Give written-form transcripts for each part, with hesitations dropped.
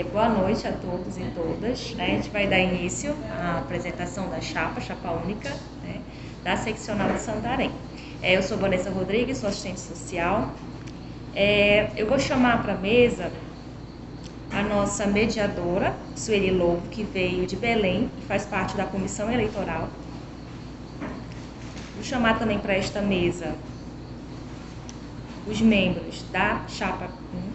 Boa noite a todos e todas. A gente vai dar início à apresentação da Chapa Única, né, da Seccional de Santarém. Eu sou Vanessa Rodrigues, sou assistente social. Eu vou chamar para a mesa a nossa mediadora, Sueli Lobo, que veio de Belém e faz parte da comissão eleitoral. Vou chamar também para esta mesa os membros da Chapa 1,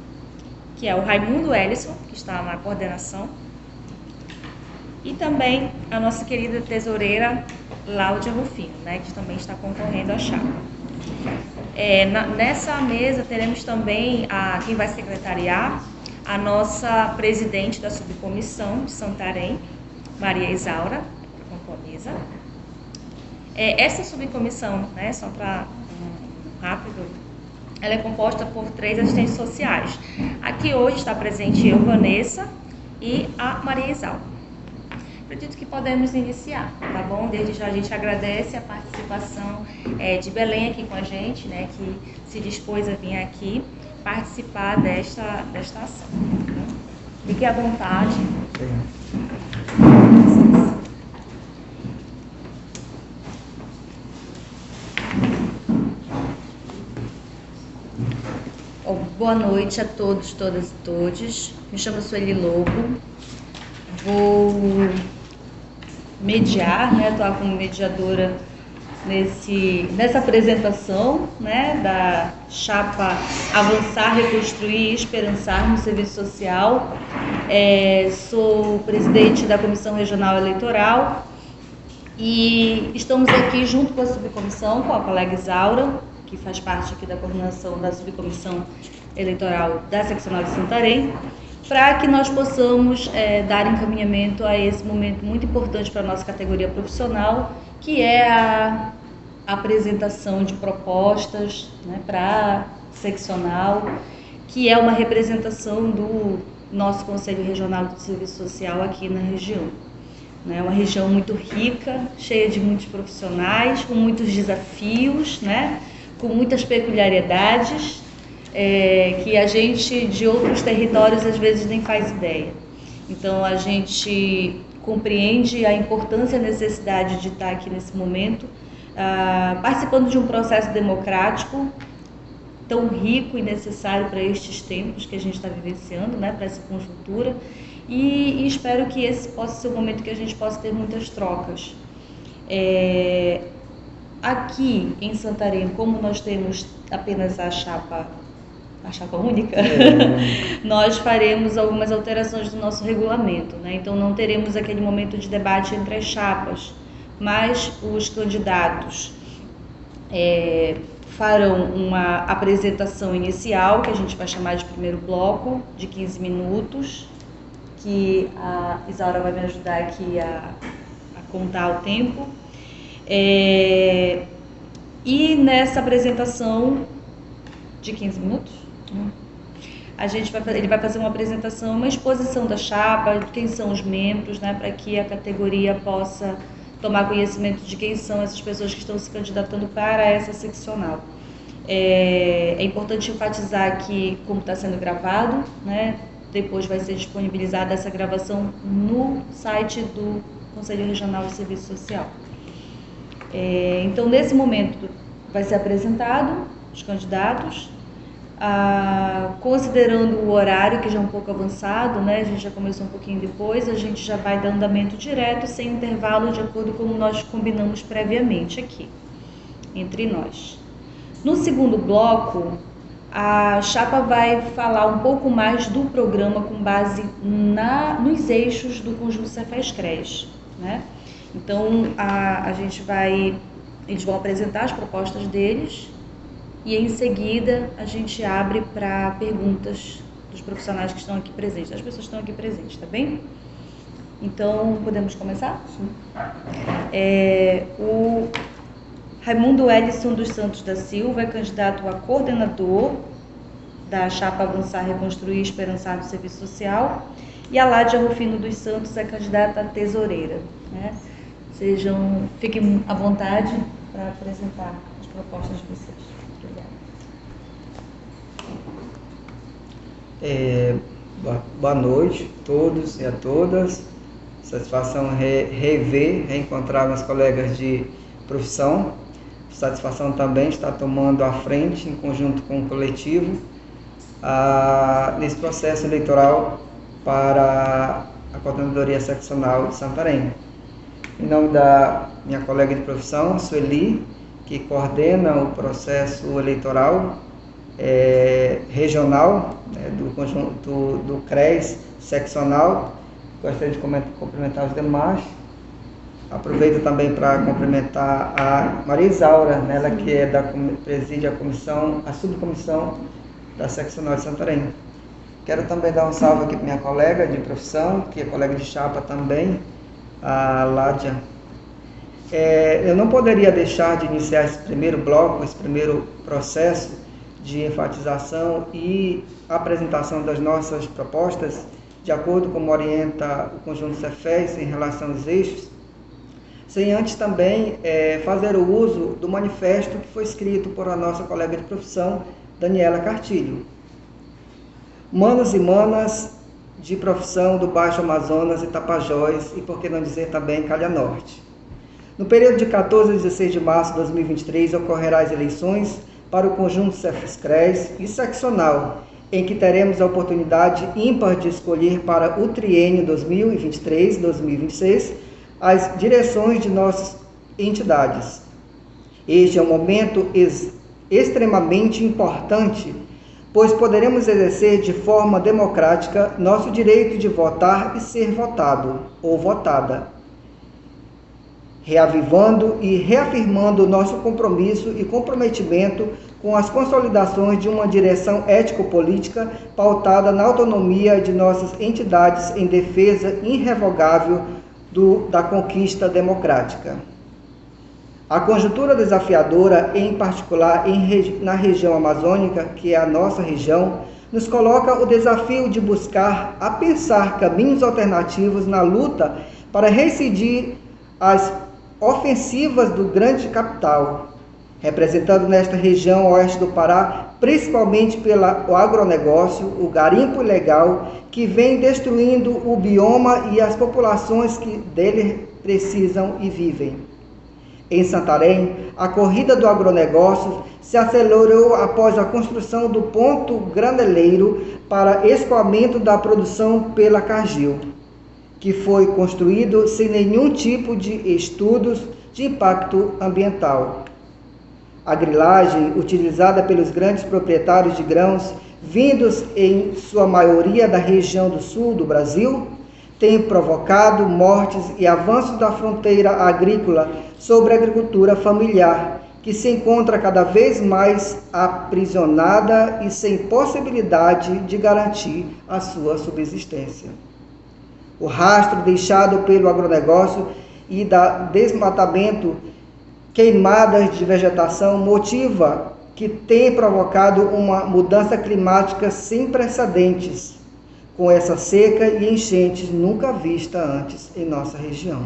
que é o Raimundo Ellison, que está na coordenação, e também a nossa querida tesoureira Láudia Rufino, né, que também está concorrendo à chapa. Nessa mesa teremos também quem vai secretariar a nossa presidente da subcomissão de Santarém, Maria Isaura, que compõe a mesa. Essa subcomissão, né, só para rápido, ela é composta por 3 assistentes sociais. Aqui hoje está presente eu, Vanessa, e a Maria Isaura. Acredito que podemos iniciar, tá bom? Desde já a gente agradece a participação de Belém aqui com a gente, né, que se dispôs a vir aqui participar desta ação. Fique à vontade. Boa noite a todos, todas e todes. Me chamo Sueli Lobo. Vou mediar, né, atuar como mediadora nessa apresentação, né, da Chapa Avançar, Reconstruir e Esperançar no Serviço Social. Sou presidente da Comissão Regional Eleitoral e estamos aqui junto com a subcomissão, com a colega Isaura, que faz parte aqui da coordenação da subcomissão eleitoral da Seccional de Santarém, para que nós possamos dar encaminhamento a esse momento muito importante para a nossa categoria profissional, que é a apresentação de propostas, né, para a seccional, que é uma representação do nosso Conselho Regional de Serviço Social aqui na região. É uma região muito rica, cheia de muitos profissionais, com muitos desafios, né, com muitas peculiaridades, que a gente de outros territórios às vezes nem faz ideia. Então a gente compreende a importância e a necessidade de estar aqui nesse momento, participando de um processo democrático tão rico e necessário para estes tempos que a gente está vivenciando, né, para essa conjuntura, e espero que esse possa ser o momento que a gente possa ter muitas trocas. Aqui em Santarém, como nós temos apenas a chapa única, nós faremos algumas alterações do nosso regulamento, né? Então não teremos aquele momento de debate entre as chapas, mas os candidatos farão uma apresentação inicial, que a gente vai chamar de primeiro bloco, de 15 minutos, que a Isaura vai me ajudar aqui a contar o tempo. E nessa apresentação de 15 minutos, ele vai fazer uma apresentação, uma exposição da chapa, de quem são os membros, né, para que a categoria possa tomar conhecimento de quem são essas pessoas que estão se candidatando para essa seccional. É importante enfatizar que, como está sendo gravado, né, depois vai ser disponibilizada essa gravação no site do Conselho Regional de Serviço Social. Então, nesse momento, vai ser apresentado os candidatos, considerando o horário, que já é um pouco avançado, né? A gente já começou um pouquinho depois, a gente já vai dar andamento direto, sem intervalo, de acordo com como nós combinamos previamente aqui, entre nós. No segundo bloco, a chapa vai falar um pouco mais do programa com base nos eixos do conjunto Cefaz-CRES, né? Então, eles vão apresentar as propostas deles e, em seguida, a gente abre para perguntas dos profissionais que estão aqui presentes, das pessoas que estão aqui presentes, tá bem? Então, podemos começar? Sim. O Raimundo Ellison dos Santos da Silva é candidato a coordenador da Chapa Avançar, Reconstruir e Esperançar do Serviço Social, e a Láudia Rufino dos Santos é candidata a tesoureira, né? Fiquem à vontade para apresentar as propostas de vocês. Obrigada. Boa noite a todos e a todas. Satisfação reencontrar meus colegas de profissão. Satisfação também estar tomando a frente, em conjunto com o coletivo, nesse processo eleitoral para a Coordenadoria Seccional de Santarém. Em nome da minha colega de profissão, Sueli, que coordena o processo eleitoral regional, do conjunto do CRES seccional, gostaria de cumprimentar os demais. Aproveito também para cumprimentar a Maria Isaura, ela que preside a subcomissão da seccional de Santarém. Quero também dar um salve aqui para minha colega de profissão, que é colega de chapa também, a Ládia. Eu não poderia deixar de iniciar esse primeiro bloco, esse primeiro processo de enfatização e apresentação das nossas propostas, de acordo com como orienta o conjunto Cefes em relação aos eixos, sem antes também fazer o uso do manifesto que foi escrito por a nossa colega de profissão, Daniela Cartilho. Manos e manas de profissão do Baixo Amazonas e Tapajós, e por que não dizer também Calha Norte. No período de 14 a 16 de março de 2023, ocorrerá as eleições para o conjunto Cefes-CRES e seccional, em que teremos a oportunidade ímpar de escolher para o triênio 2023-2026 as direções de nossas entidades. Este é um momento extremamente importante, pois poderemos exercer de forma democrática nosso direito de votar e ser votado ou votada, reavivando e reafirmando nosso compromisso e comprometimento com as consolidações de uma direção ético-política pautada na autonomia de nossas entidades em defesa irrevogável da conquista democrática. A conjuntura desafiadora, em particular na região amazônica, que é a nossa região, nos coloca o desafio de buscar pensar caminhos alternativos na luta para reincidir as ofensivas do grande capital, representando nesta região oeste do Pará, principalmente pelo agronegócio, o garimpo ilegal, que vem destruindo o bioma e as populações que dele precisam e vivem. Em Santarém, a corrida do agronegócio se acelerou após a construção do ponto graneleiro para escoamento da produção pela Cargill, que foi construído sem nenhum tipo de estudos de impacto ambiental. A grilagem, utilizada pelos grandes proprietários de grãos, vindos em sua maioria da região do sul do Brasil, tem provocado mortes e avanços da fronteira agrícola sobre a agricultura familiar, que se encontra cada vez mais aprisionada e sem possibilidade de garantir a sua subsistência. O rastro deixado pelo agronegócio e da desmatamento, queimadas de vegetação, motiva que tem provocado uma mudança climática sem precedentes, com essa seca e enchentes nunca vista antes em nossa região.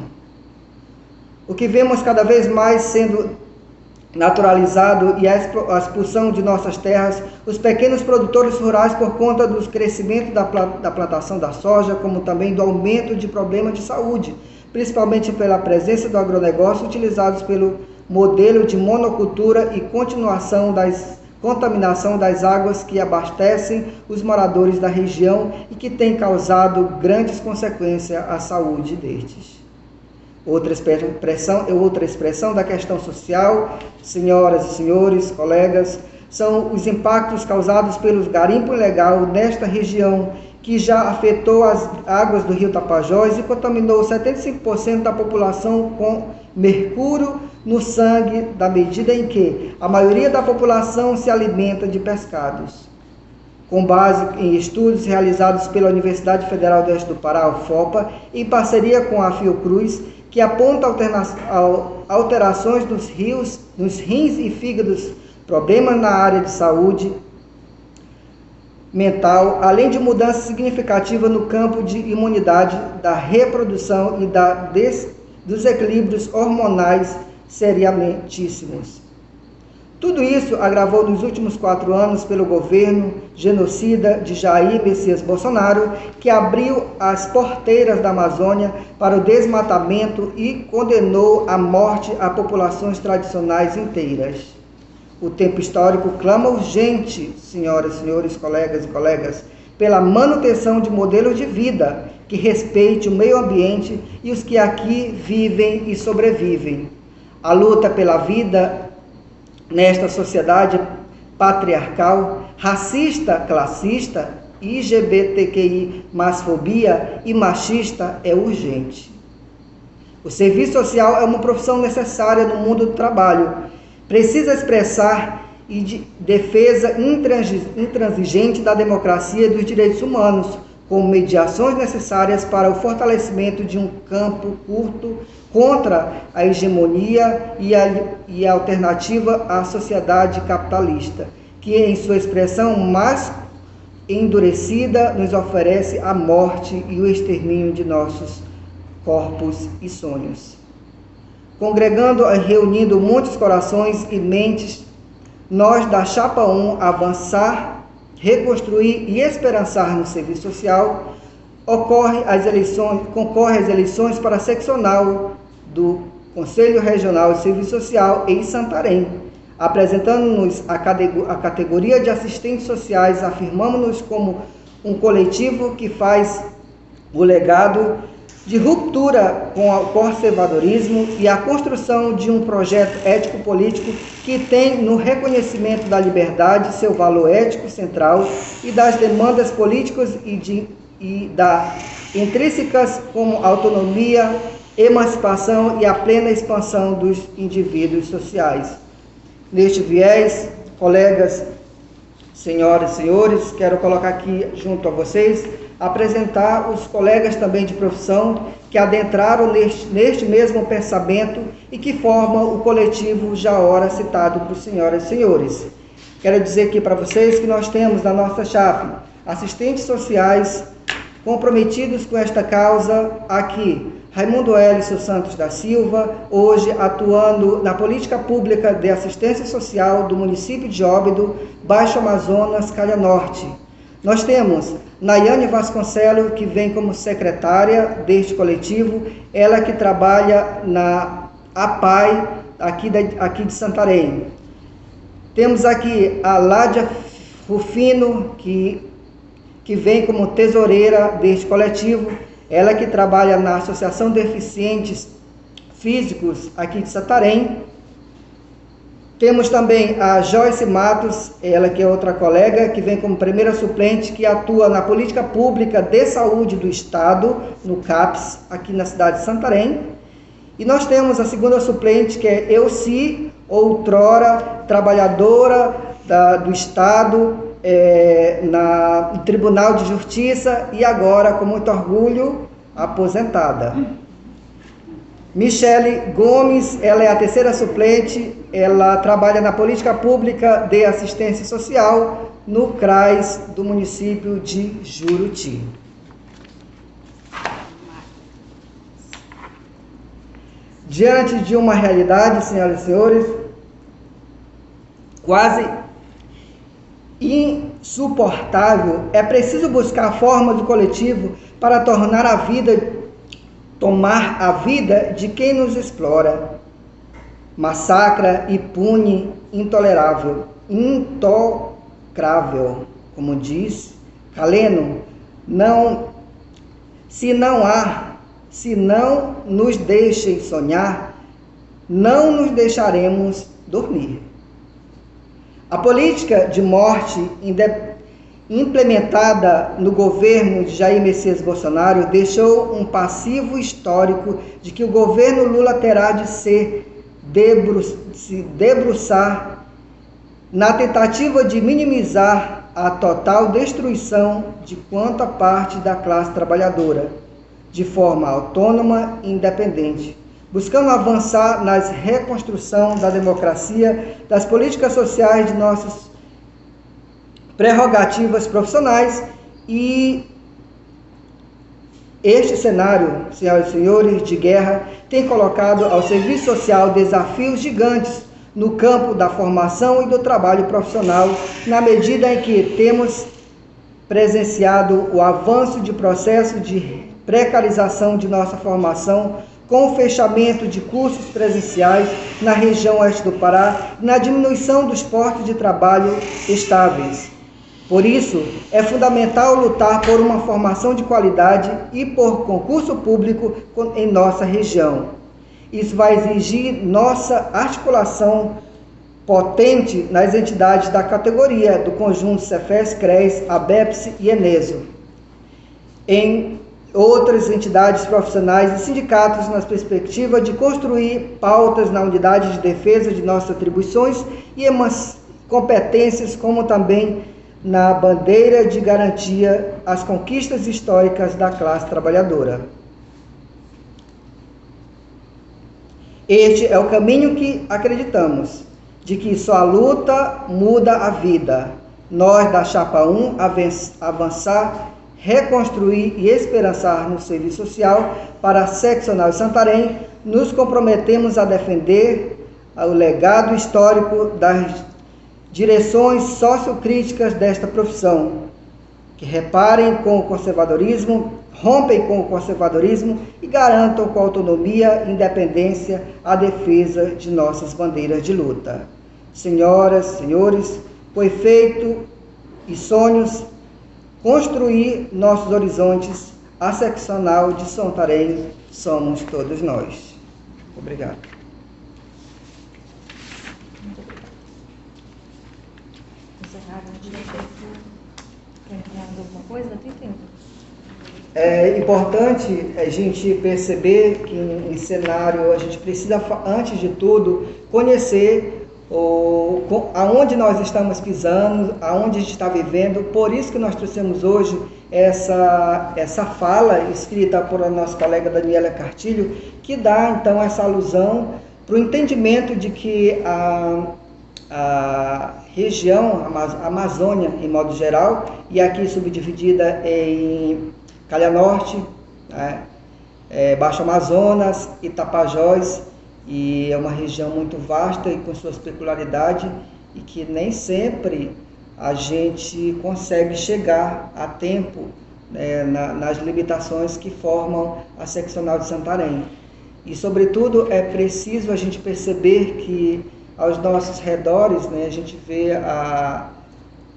O que vemos cada vez mais sendo naturalizado e a expulsão de nossas terras, os pequenos produtores rurais por conta do crescimento da plantação da soja, como também do aumento de problemas de saúde, principalmente pela presença do agronegócio utilizados pelo modelo de monocultura e continuação da contaminação das águas que abastecem os moradores da região e que tem causado grandes consequências à saúde destes. Outra expressão da questão social, senhoras e senhores, colegas, são os impactos causados pelo garimpo ilegal nesta região, que já afetou as águas do rio Tapajós e contaminou 75% da população com mercúrio no sangue, da medida em que a maioria da população se alimenta de pescados. Com base em estudos realizados pela Universidade Federal do Oeste do Pará, UFOPA, em parceria com a Fiocruz, que aponta alterações nos rins e fígados, problemas na área de saúde mental, além de mudança significativa no campo de imunidade, da reprodução e dos equilíbrios hormonais seriamentíssimos. Tudo isso agravou nos últimos 4 anos pelo governo genocida de Jair Messias Bolsonaro, que abriu as porteiras da Amazônia para o desmatamento e condenou à morte a populações tradicionais inteiras. O tempo histórico clama urgente, senhoras e senhores, colegas e colegas, pela manutenção de modelos de vida que respeite o meio ambiente e os que aqui vivem e sobrevivem. A luta pela vida nesta sociedade patriarcal, racista, classista, LGBTQI, masfobia e machista é urgente. O serviço social é uma profissão necessária no mundo do trabalho. Precisa expressar e de defesa intransigente da democracia e dos direitos humanos, com mediações necessárias para o fortalecimento de um campo curto contra a hegemonia e a alternativa à sociedade capitalista, que em sua expressão mais endurecida nos oferece a morte e o extermínio de nossos corpos e sonhos. Congregando e reunindo muitos corações e mentes, nós da Chapa 1 avançar, reconstruir e esperançar no serviço social, concorre às eleições para a seccional do Conselho Regional de Serviço Social em Santarém. Apresentando-nos a categoria de assistentes sociais, afirmamos-nos como um coletivo que faz o legado de ruptura com o conservadorismo e a construção de um projeto ético-político que tem no reconhecimento da liberdade seu valor ético central e das demandas políticas e da intrínsecas como autonomia, emancipação e a plena expansão dos indivíduos sociais. Neste viés, colegas, senhoras e senhores, quero colocar aqui junto a vocês, apresentar os colegas também de profissão que adentraram neste mesmo pensamento e que formam o coletivo já ora citado por senhoras e senhores. Quero dizer aqui para vocês que nós temos na nossa chapa assistentes sociais comprometidos com esta causa aqui. Raimundo Hélicio Santos da Silva, hoje atuando na política pública de assistência social do município de Óbido, Baixo Amazonas, Calha Norte. Nós temos Nayane Vasconcelos, que vem como secretária deste coletivo, ela que trabalha na APAI, aqui de Santarém. Temos aqui a Ládia Rufino, que vem como tesoureira deste coletivo, ela que trabalha na Associação de Deficientes Físicos aqui de Santarém. Temos também a Joyce Matos, ela que é outra colega, que vem como primeira suplente, que atua na política pública de saúde do Estado, no CAPS, aqui na cidade de Santarém. E nós temos a segunda suplente, que é Elci, outrora trabalhadora do Estado, no Tribunal de Justiça e agora, com muito orgulho, aposentada. Michele Gomes, ela é a terceira suplente, ela trabalha na política pública de assistência social no CRAS do município de Juruti. Diante de uma realidade, senhoras e senhores, quase insuportável, é preciso buscar formas do coletivo para tomar a vida de quem nos explora, massacra e pune, intocrável, como diz Galeno, se não nos deixem sonhar, não nos deixaremos dormir. A política de morte implementada no governo de Jair Messias Bolsonaro deixou um passivo histórico de que o governo Lula terá de se debruçar na tentativa de minimizar a total destruição de quanta parte da classe trabalhadora, de forma autônoma e independente, buscando avançar na reconstrução da democracia, das políticas sociais de nossas prerrogativas profissionais. E este cenário, senhoras e senhores, de guerra, tem colocado ao serviço social desafios gigantes, no campo da formação e do trabalho profissional, na medida em que temos presenciado o avanço de processo de precarização de nossa formação, com o fechamento de cursos presenciais na região oeste do Pará, na diminuição dos postos de trabalho estáveis. Por isso, é fundamental lutar por uma formação de qualidade e por concurso público em nossa região. Isso vai exigir nossa articulação potente nas entidades da categoria do conjunto Cefes, CRES, ABEPS e Eneso, em outras entidades profissionais e sindicatos, nas perspectivas de construir pautas na unidade de defesa de nossas atribuições e competências, como também na bandeira de garantia às conquistas históricas da classe trabalhadora. Este é o caminho que acreditamos, de que só a luta muda a vida. Nós, da Chapa 1, avançar, reconstruir e esperançar no serviço social para a seccional Santarém, nos comprometemos a defender o legado histórico das direções sociocríticas desta profissão, que reparem com o conservadorismo, rompem com o conservadorismo e garantam com autonomia e independência a defesa de nossas bandeiras de luta. Senhoras, senhores, foi feito e sonhos construir nossos horizontes, a seccional de Santarém somos todos nós. Obrigado. Alguma coisa? Tem tempo. É importante a gente perceber que em cenário a gente precisa, antes de tudo, conhecer aonde nós estamos pisando, aonde a gente está vivendo. Por isso que nós trouxemos hoje essa fala escrita por a nossa colega Daniela Cartilho, que dá então essa alusão para o entendimento de que a região, a Amazônia em modo geral, e aqui subdividida em Calha Norte, né, Baixo Amazonas e Tapajós, e é uma região muito vasta e com suas peculiaridades, e que nem sempre a gente consegue chegar a tempo, né, nas limitações que formam a seccional de Santarém. E, sobretudo, é preciso a gente perceber que aos nossos redores, né, a gente vê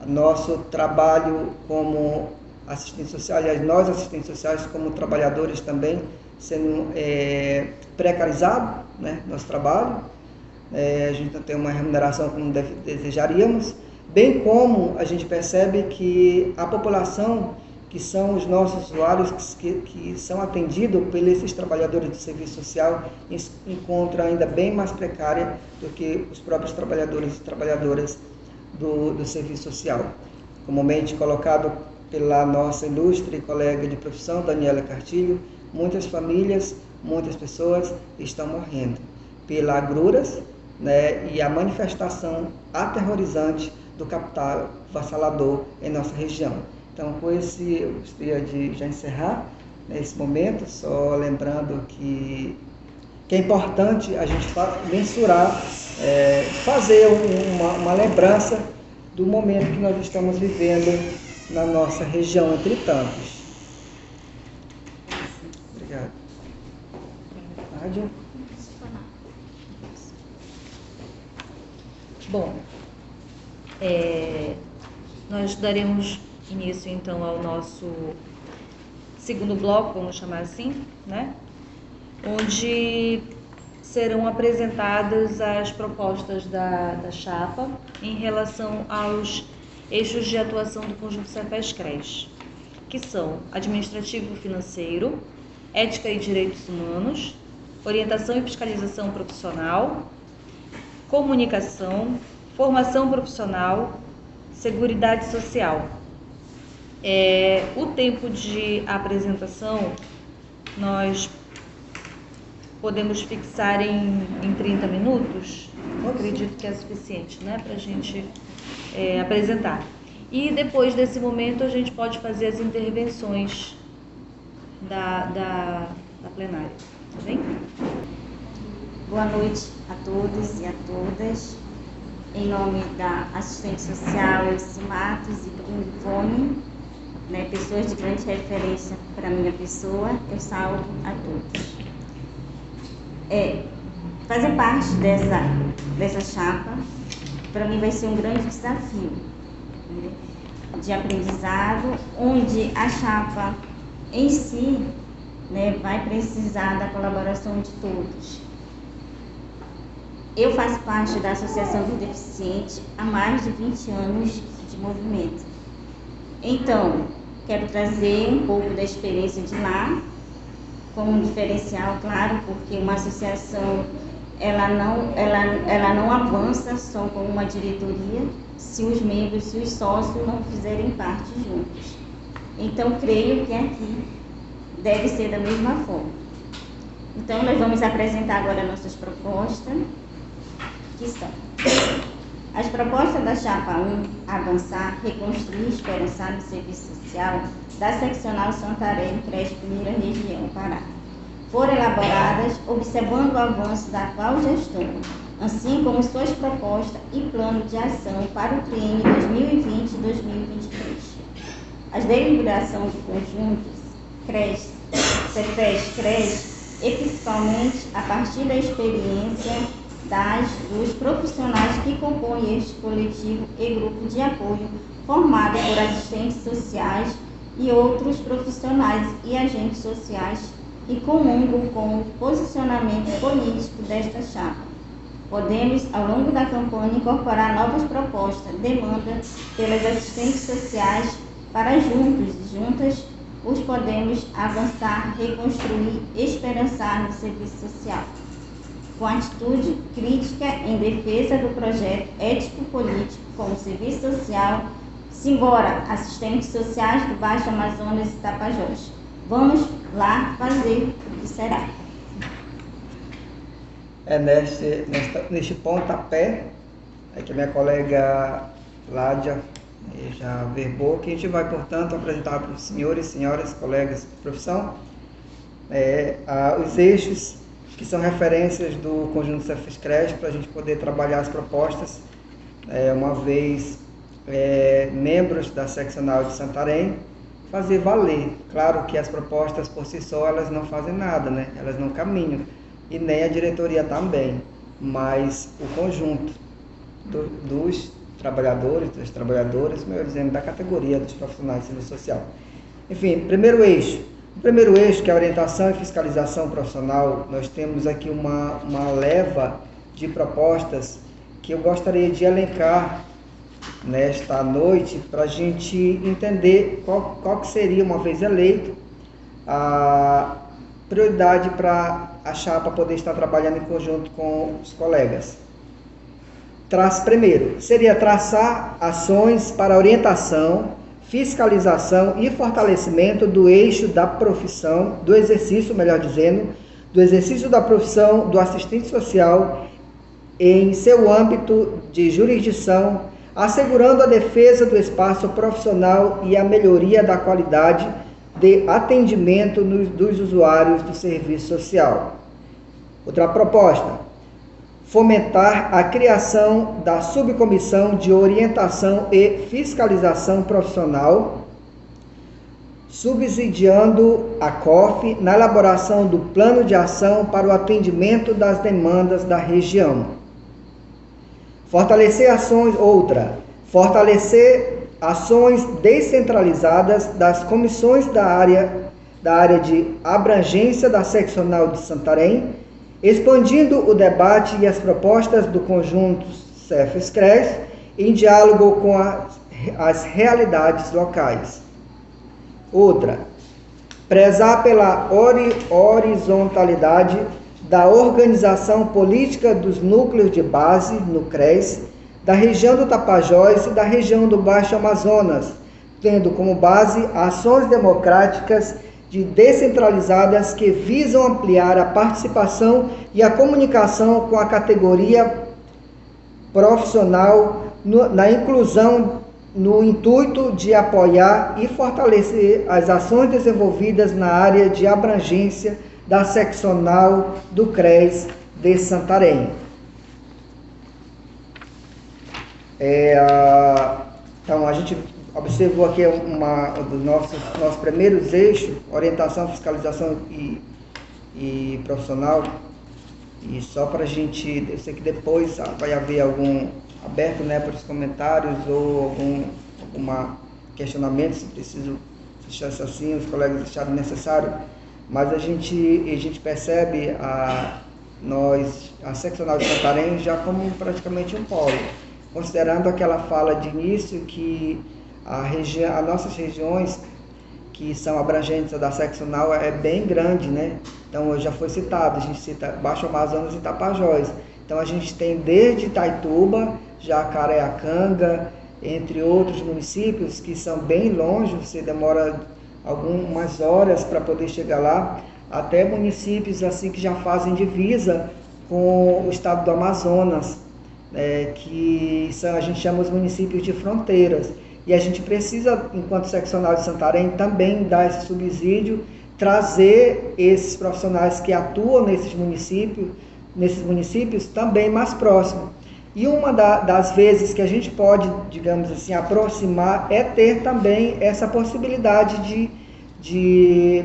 nosso trabalho como assistente social, aliás, nós assistentes sociais como trabalhadores também, sendo precarizado, né, nosso trabalho. A gente não tem uma remuneração como desejaríamos, bem como a gente percebe que a população, que são os nossos usuários que são atendidos por esses trabalhadores do serviço social, encontra ainda bem mais precária do que os próprios trabalhadores e trabalhadoras do serviço social. Comumente colocado pela nossa ilustre colega de profissão, Daniela Cartilho, muitas famílias, muitas pessoas estão morrendo pelas agruras, né, e a manifestação aterrorizante do capital vassalador em nossa região. Então, com esse, eu gostaria de já encerrar nesse momento, só lembrando que é importante a gente mensurar, fazer uma lembrança do momento que nós estamos vivendo na nossa região, entre tantos. Obrigado. Nádia? Bom, nós daremos início então ao nosso segundo bloco, vamos chamar assim, né? Onde serão apresentadas as propostas da chapa em relação aos eixos de atuação do conjunto Cefes-CRES, que são administrativo-financeiro, ética e direitos humanos, orientação e fiscalização profissional, comunicação, formação profissional, seguridade social. O tempo de apresentação nós podemos fixar em 30 minutos. Eu acredito que é suficiente, né, para a gente apresentar. E depois desse momento a gente pode fazer as intervenções da plenária, tá bem? Boa noite a todos e a todas. Em nome da assistente social Elci Matos e do Ivone, pessoas de grande referência para a minha pessoa, eu salvo a todos. Fazer parte dessa chapa, para mim vai ser um grande desafio, de aprendizado, onde a chapa em si vai precisar da colaboração de todos. Eu faço parte da Associação dos Deficientes há mais de 20 anos de movimento. Então, quero trazer um pouco da experiência de lá, como um diferencial, claro, porque uma associação ela não avança só com uma diretoria se os membros, se os sócios não fizerem parte juntos. Então, creio que aqui deve ser da mesma forma. Então, nós vamos apresentar agora nossas propostas, que são as propostas da Chapa 1, avançar, reconstruir, esperançar no serviço social da seccional Santarém, Creche Primeira Região, Pará. Foram elaboradas observando o avanço da atual gestão, assim como suas propostas e plano de ação para o triênio 2020-2023. As deliberações de conjuntos, CRES, CETES, CRES, e principalmente a partir da experiência dos profissionais que compõem este coletivo e grupo de apoio formado por assistentes sociais e outros profissionais e agentes sociais que comungam com o posicionamento político desta chapa. Podemos, ao longo da campanha, incorporar novas propostas, demandas pelas assistentes sociais para juntas, os podemos avançar, reconstruir, esperançar no serviço social. Com atitude crítica em defesa do projeto ético-político como serviço social, simbora, assistentes sociais do Baixo Amazonas e Tapajós. Vamos lá fazer o que será. Neste pontapé, que a minha colega Ládia já verbou, que a gente vai, portanto, apresentar para os senhores, senhoras, colegas de profissão, os eixos que são referências do conjunto CEFES-CRES para a gente poder trabalhar as propostas, uma vez membros da seccional de Santarém, fazer valer. Claro que as propostas por si só elas não fazem nada, elas não caminham, e nem a diretoria também, mas o conjunto dos trabalhadores, das trabalhadoras, melhor dizendo, da categoria dos profissionais de serviço social. Enfim, primeiro eixo, que é a orientação e fiscalização profissional. Nós temos aqui uma leva de propostas que eu gostaria de elencar nesta noite para a gente entender qual que seria, uma vez eleito, a prioridade para a chapa poder estar trabalhando em conjunto com os colegas. Primeiro, seria traçar ações para orientação, fiscalização e fortalecimento do eixo da profissão, do exercício da profissão do assistente social em seu âmbito de jurisdição, assegurando a defesa do espaço profissional e a melhoria da qualidade de atendimento dos usuários do serviço social. Outra proposta: fomentar a criação da subcomissão de orientação e fiscalização profissional, subsidiando a COF na elaboração do plano de ação para o atendimento das demandas da região. Fortalecer ações descentralizadas das comissões da área de abrangência da seccional de Santarém, expandindo o debate e as propostas do conjunto CEFES-CRES em diálogo com as realidades locais. Outra, prezar pela horizontalidade da organização política dos núcleos de base no CRES, da região do Tapajós e da região do Baixo Amazonas, tendo como base ações democráticas descentralizadas que visam ampliar a participação e a comunicação com a categoria profissional na inclusão, no intuito de apoiar e fortalecer as ações desenvolvidas na área de abrangência da seccional do CRES de Santarém. Então, a gente observou aqui um dos nossos primeiros eixos, orientação, fiscalização e profissional. E só para a gente, eu sei que depois vai haver algum aberto, né, para os comentários ou algum questionamento, se preciso, se achasse assim, os colegas acharam necessário, mas a gente percebe a seccional de Santarém já como praticamente um polo, considerando aquela fala de início que as nossas regiões que são abrangentes da seccional é bem grande, né? Então, já foi citado, a gente cita Baixo Amazonas e Tapajós. Então, a gente tem desde Itaituba, Jacareacanga, entre outros municípios que são bem longe, você demora algumas horas para poder chegar lá, até municípios assim que já fazem divisa com o estado do Amazonas, que a gente chama os municípios de fronteiras. E a gente precisa, enquanto seccional de Santarém, também dar esse subsídio, trazer esses profissionais que atuam nesses municípios também mais próximos. E uma das vezes que a gente pode, digamos assim, aproximar é ter também essa possibilidade de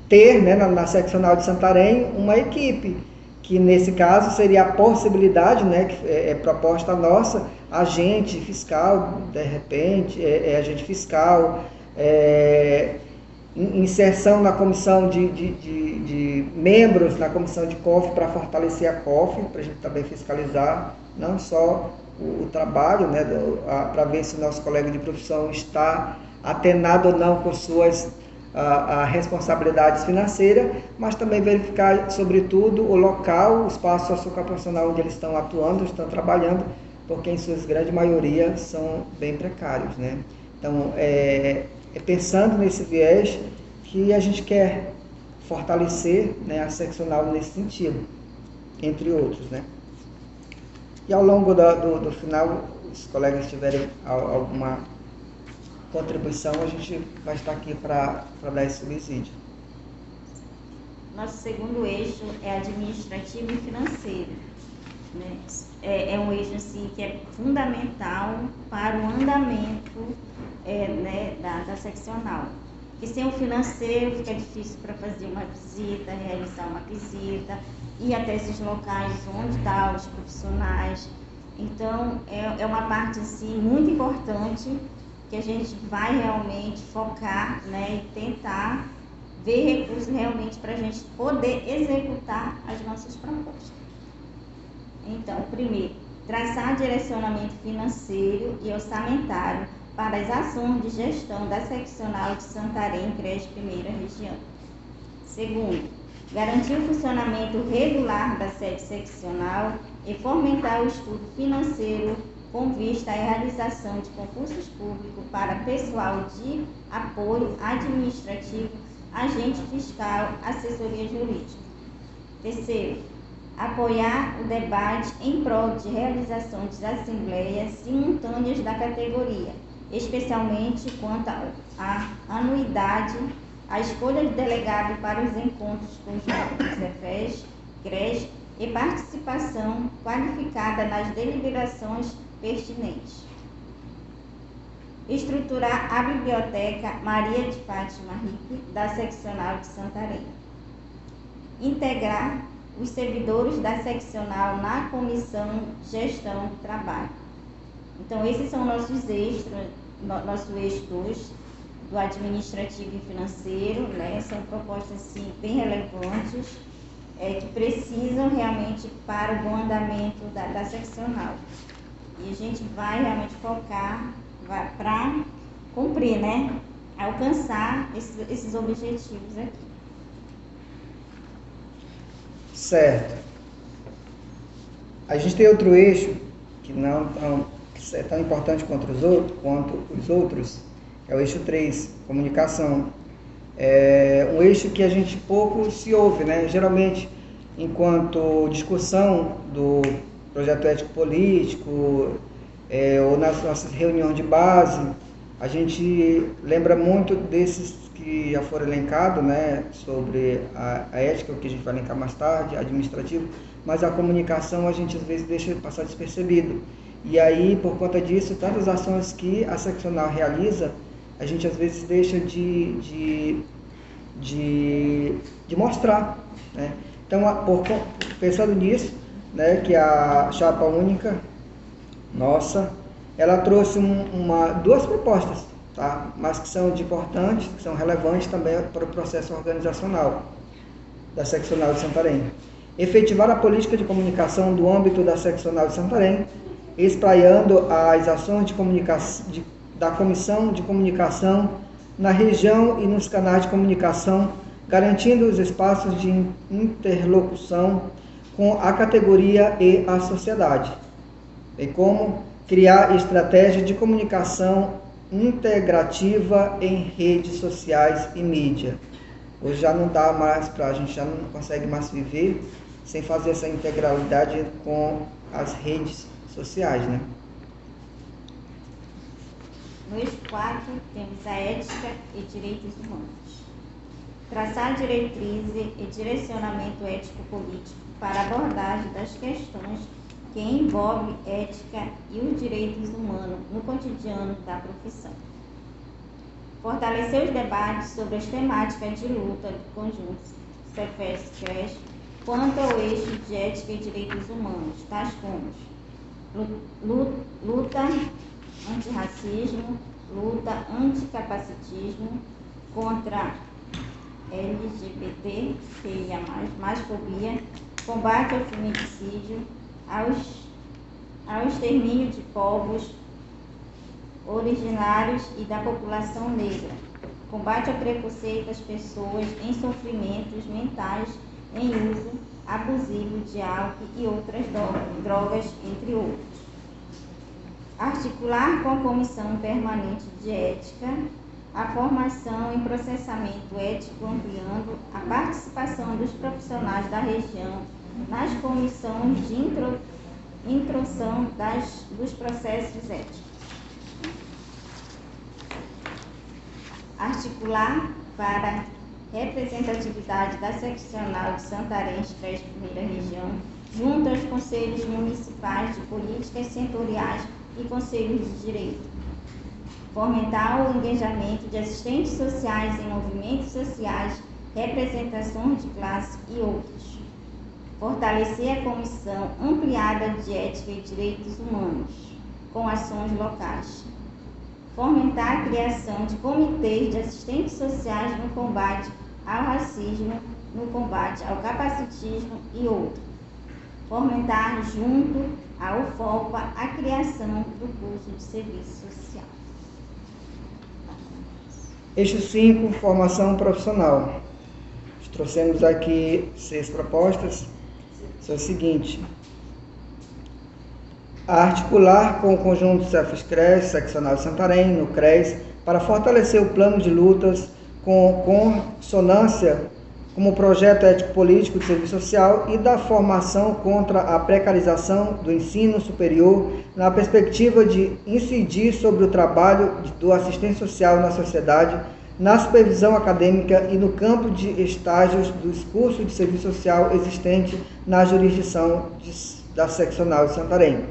ter, né, na seccional de Santarém uma equipe, que nesse caso seria a possibilidade, né, que é proposta nossa, agente fiscal, de repente, agente fiscal, inserção na comissão de membros na comissão de COF para fortalecer a COF, para a gente também fiscalizar, não só o trabalho, né, para ver se o nosso colega de profissão está atenado ou não com suas responsabilidades financeiras, mas também verificar, sobretudo, o local, o espaço socioprofissional onde eles estão atuando, estão trabalhando, porque em sua grande maioria são bem precários, né? Então, pensando nesse viés que a gente quer fortalecer, né, a seccional nesse sentido, entre outros, né? E ao longo do final, os colegas tiverem alguma contribuição, a gente vai estar aqui para dar esse subsídio. Nosso segundo eixo é administrativo e financeiro, né? É um eixo assim, que é fundamental para o andamento né, da seccional. Porque sem o financeiro fica difícil para fazer uma visita, realizar uma visita, ir até esses locais onde estão os profissionais. Então, é uma parte assim, muito importante que a gente vai realmente focar, né, e tentar ver recursos realmente para a gente poder executar as nossas propostas. Então, primeiro, traçar direcionamento financeiro e orçamentário para as ações de gestão da seccional de Santarém, CRES Primeira Região. Segundo, garantir o funcionamento regular da sede seccional e fomentar o estudo financeiro com vista à realização de concursos públicos para pessoal de apoio administrativo, agente fiscal, assessoria jurídica. Terceiro, apoiar o debate em prol de realização de assembleias simultâneas da categoria, especialmente quanto à anuidade, a escolha de delegado para os encontros conjuntos CEFES, CRES e participação qualificada nas deliberações pertinentes. Estruturar a Biblioteca Maria de Fátima Rique, da seccional de Santarém. Integrar os servidores da seccional na Comissão Gestão do Trabalho. Então, esses são nossos eixos, nosso eixo 2, do administrativo e financeiro, né? São propostas, assim, bem relevantes, que precisam realmente para o bom andamento da seccional. E a gente vai realmente focar para cumprir, né? Alcançar esses objetivos aqui. Certo. A gente tem outro eixo que é tão importante quanto os outros, é o eixo 3, comunicação. É um eixo que a gente pouco se ouve, né? Geralmente, enquanto discussão do projeto ético político, ou nas nossas reuniões de base, A gente lembra muito desses que já foram elencados, né, sobre a ética, o que a gente vai elencar mais tarde, administrativo, mas a comunicação a gente às vezes deixa passar despercebido. E aí, por conta disso, tantas ações que a seccional realiza, a gente às vezes deixa de mostrar, né? Então, pensando nisso, né, que a chapa única nossa, ela trouxe duas propostas, tá? Mas que são importantes, que são relevantes também para o processo organizacional da seccional de Santarém. Efetivar a política de comunicação do âmbito da seccional de Santarém, espraiando as ações de comunicação da Comissão de Comunicação na região e nos canais de comunicação, garantindo os espaços de interlocução com a categoria e a sociedade, bem como criar estratégia de comunicação integrativa em redes sociais e mídia. Hoje já não dá mais a gente já não consegue mais viver sem fazer essa integralidade com as redes sociais, né? No eixo 4, temos a ética e direitos humanos. Traçar diretrizes e direcionamento ético-político para a abordagem das questões que envolvem ética e os direitos humanos no cotidiano da profissão. Fortalecer os debates sobre as temáticas de luta do conjunto Cefes-CRES quanto ao eixo de ética e direitos humanos, tais como luta antirracismo, luta anticapacitismo, contra LGBT, mais fobia, combate ao feminicídio, ao extermínio de povos originários e da população negra, combate ao preconceito às pessoas em sofrimentos mentais em uso abusivo de álcool e outras drogas, entre outros. Articular com a Comissão Permanente de Ética a formação em processamento ético, ampliando a participação dos profissionais da região nas comissões de introdução dos processos éticos. Articular para a representatividade da seccional de Santarém, CRES Primeira Região, junto aos conselhos municipais de políticas setoriais e conselhos de direito. Fomentar o engajamento de assistentes sociais em movimentos sociais, representações de classe e outros. Fortalecer a Comissão Ampliada de Ética e Direitos Humanos, com ações locais. Fomentar a criação de comitês de assistentes sociais no combate ao racismo, no combate ao capacitismo e outros. Fomentar, junto à UFOPA, a criação do curso de serviço social. Eixo 5, formação profissional. Trouxemos aqui 6 propostas. São o seguinte: articular com o conjunto Cefes-CRES, seccional de Santarém, no CRES, para fortalecer o plano de lutas com consonância como projeto ético-político de serviço social e da formação contra a precarização do ensino superior, na perspectiva de incidir sobre o trabalho do assistente social na sociedade, na supervisão acadêmica e no campo de estágios dos cursos de serviço social existente na jurisdição da seccional de Santarém.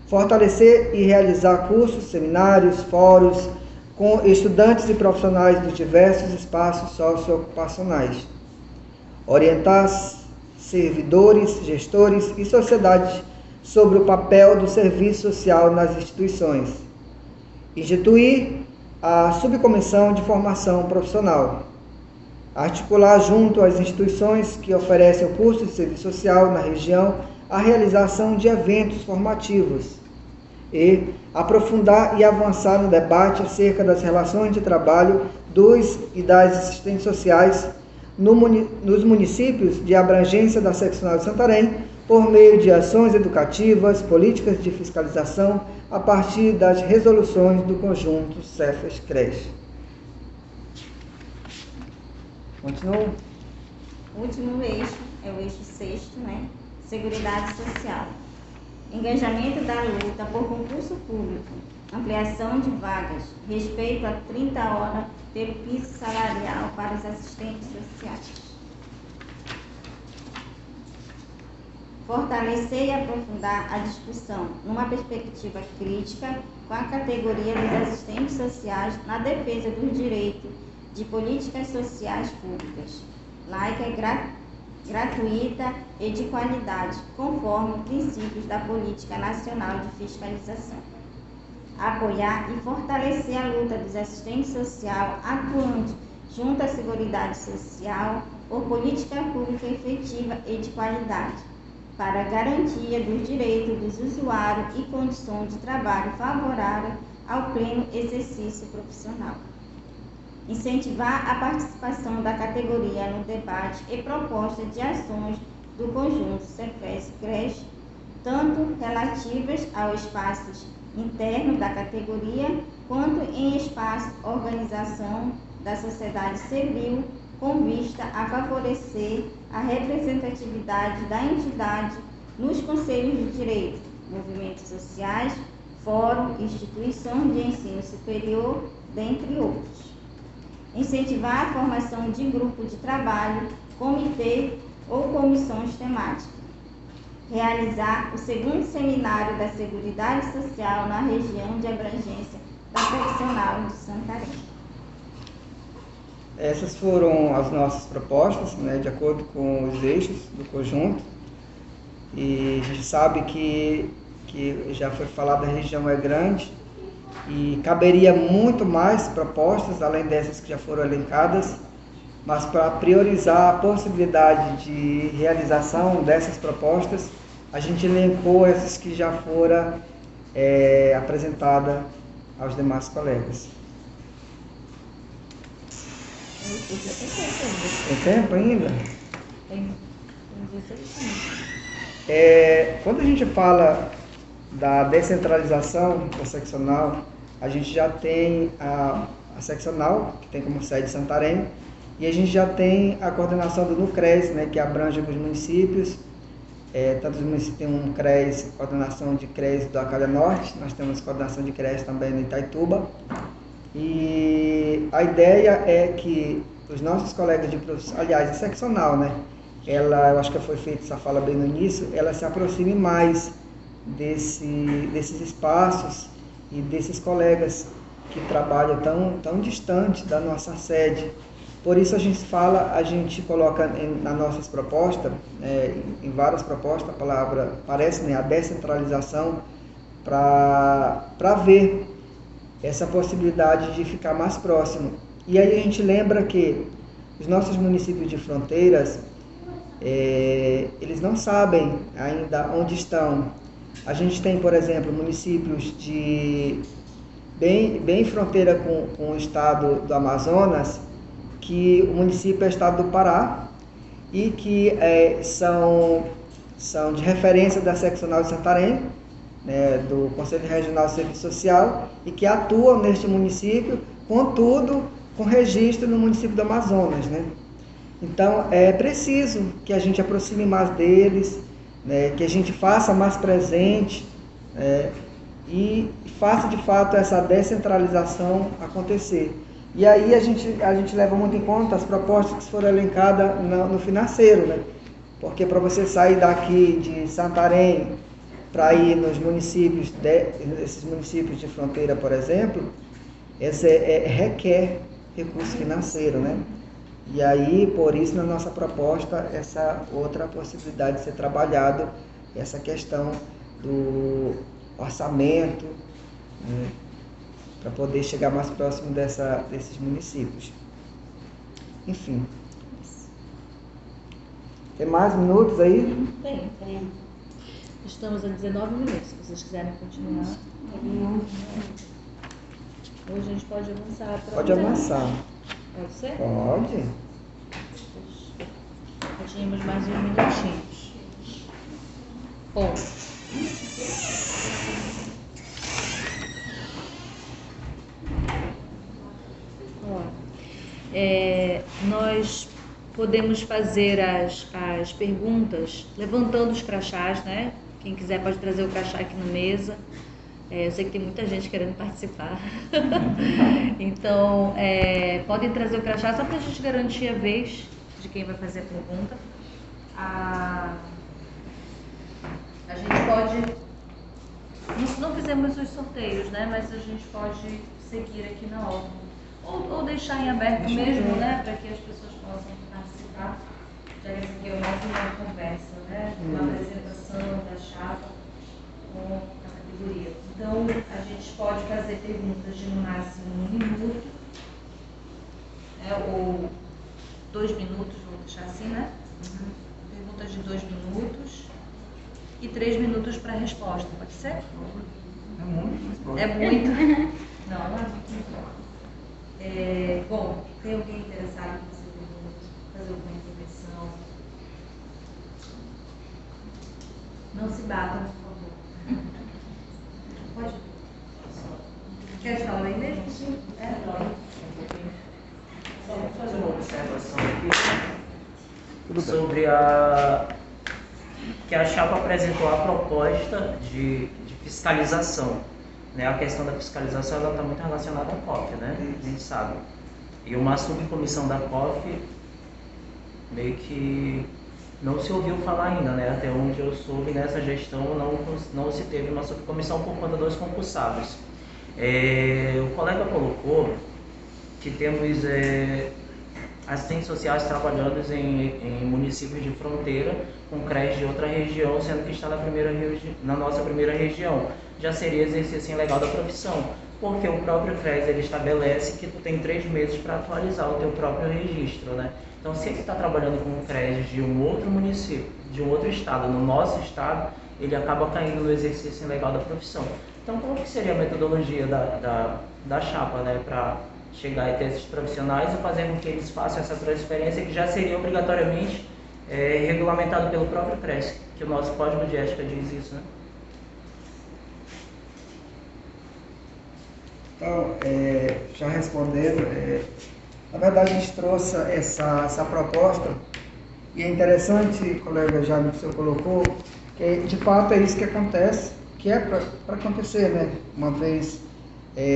Fortalecer e realizar cursos, seminários, fóruns com estudantes e profissionais dos diversos espaços socioocupacionais. Orientar servidores, gestores e sociedade sobre o papel do serviço social nas instituições. Instituir a subcomissão de formação profissional. Articular junto às instituições que oferecem o curso de serviço social na região a realização de eventos formativos. E aprofundar e avançar no debate acerca das relações de trabalho dos e das assistentes sociais nos municípios de abrangência da seccional de Santarém, por meio de ações educativas, políticas de fiscalização, a partir das resoluções do conjunto Cefes-CRES. Continua. O último eixo é o eixo 6º, né? Seguridade Social. engajamento da luta por concurso público, ampliação de vagas, respeito a 30 horas pelo piso salarial para os assistentes sociais. Fortalecer e aprofundar a discussão numa perspectiva crítica com a categoria dos assistentes sociais na defesa dos direitos de políticas sociais públicas, laica e gratuita e de qualidade, conforme princípios da Política Nacional de Fiscalização. Apoiar e fortalecer a luta dos assistentes sociais atuantes junto à Seguridade Social por política pública efetiva e de qualidade, para a garantia dos direitos dos usuários e condições de trabalho favoráveis ao pleno exercício profissional. Incentivar a participação da categoria no debate e proposta de ações do conjunto Cefes-CRES, tanto relativas aos espaços internos da categoria, quanto em espaço organização da sociedade civil, com vista a favorecer a representatividade da entidade nos conselhos de direito, movimentos sociais, fórum, instituições de ensino superior, dentre outros. Incentivar a formação de grupo de trabalho, comitê ou comissões temáticas. Realizar o segundo seminário da Seguridade Social na região de abrangência da seccional de Santarém. Essas foram as nossas propostas, né, de acordo com os eixos do conjunto. E a gente sabe que já foi falado, a região é grande e caberia muito mais propostas, além dessas que já foram elencadas, mas para priorizar a possibilidade de realização dessas propostas, a gente elencou essas que já foram apresentadas aos demais colegas. Tem tempo ainda? Tem 16 minutos. Quando a gente fala da descentralização da seccional, a gente já tem a seccional, que tem como sede Santarém, e a gente já tem a coordenação do NUCRES, né, que abrange alguns municípios. Tanto os municípios têm um CRES, coordenação de CRES do Acália Norte, nós temos coordenação de CRES também no Itaituba. E a ideia é que os nossos colegas de profissão, aliás, a seccional, né, eu acho que foi feita essa fala bem no início, ela se aproxime mais desses espaços e desses colegas que trabalham tão distante da nossa sede. Por isso a gente coloca nas nossas propostas, em várias propostas, a palavra aparece, né, a descentralização, para ver essa possibilidade de ficar mais próximo. E aí a gente lembra que os nossos municípios de fronteiras, eles não sabem ainda onde estão. A gente tem, por exemplo, municípios bem fronteira com o estado do Amazonas, que o município é o estado do Pará e que são de referência da seccional de Santarém, né, do Conselho Regional de Serviço Social, e que atuam neste município, contudo, com registro no município do Amazonas, né? Então, é preciso que a gente aproxime mais deles, né, que a gente faça mais presente, e faça, de fato, essa descentralização acontecer. E aí a gente leva muito em conta as propostas que foram elencadas no financeiro, né? Porque para você sair daqui de Santarém para ir nos municípios, esses municípios de fronteira, por exemplo, requer recurso financeiro, né? E aí, por isso, na nossa proposta, essa outra possibilidade de ser trabalhado, essa questão do orçamento, né, para poder chegar mais próximo desses municípios. Enfim. Tem mais minutos aí? Tem. Estamos a 19 minutos, se vocês quiserem continuar. Hoje a gente pode avançar. Pode avançar. Pode ser? Pode. Já tínhamos mais uns minutinhos. Bom. Nós podemos fazer as perguntas levantando os crachás, né, Quem quiser pode trazer o crachá aqui na mesa. Eu sei que tem muita gente querendo participar. Então, podem trazer o crachá só para a gente garantir a vez de quem vai fazer a pergunta. A gente pode... Não fizemos os sorteios, né? Mas a gente pode seguir aqui na ordem. Ou deixar em aberto mesmo, né? Para que as pessoas possam participar. Já que essa aqui é mais uma conversa, né? Uma apresentação da chapa com a categoria. Então, a gente pode fazer perguntas de no máximo 1 minuto, ou 2 minutos, vou deixar assim, né? Perguntas de 2 minutos e 3 minutos para a resposta, pode ser? É muito. É muito? Não, não é muito. Bom, tem alguém interessado em fazer perguntas, fazer alguma intervenção? Não se batam, por favor. Pode. Quer falar aí mesmo? Sim. Só vou fazer uma observação aqui sobre que a chapa apresentou a proposta de fiscalização. Né? A questão da fiscalização está muito relacionada à COF, né? A gente sabe. E uma subcomissão da COF meio que não se ouviu falar ainda, né? Até onde eu soube, nessa gestão não se teve uma subcomissão por conta dos concursados. O colega colocou que temos assistentes sociais trabalhando em municípios de fronteira com creche de outra região, sendo que está na nossa primeira região. Já seria exercício ilegal da profissão, porque o próprio CRES ele estabelece que tu tem 3 meses para atualizar o teu próprio registro, né? Então, se ele está trabalhando com um CRES de um outro município, de um outro estado, no nosso estado, ele acaba caindo no exercício ilegal da profissão. Então, qual que seria a metodologia da chapa, né, para chegar e ter esses profissionais e fazer com que eles façam essa transferência, que já seria obrigatoriamente regulamentado pelo próprio CRES, que o nosso Código de Ética diz isso, né? Então, já respondendo, na verdade a gente trouxe essa proposta, e é interessante, colega Jaime, que o senhor colocou, que de fato é isso que acontece, que é para acontecer, né? Uma vez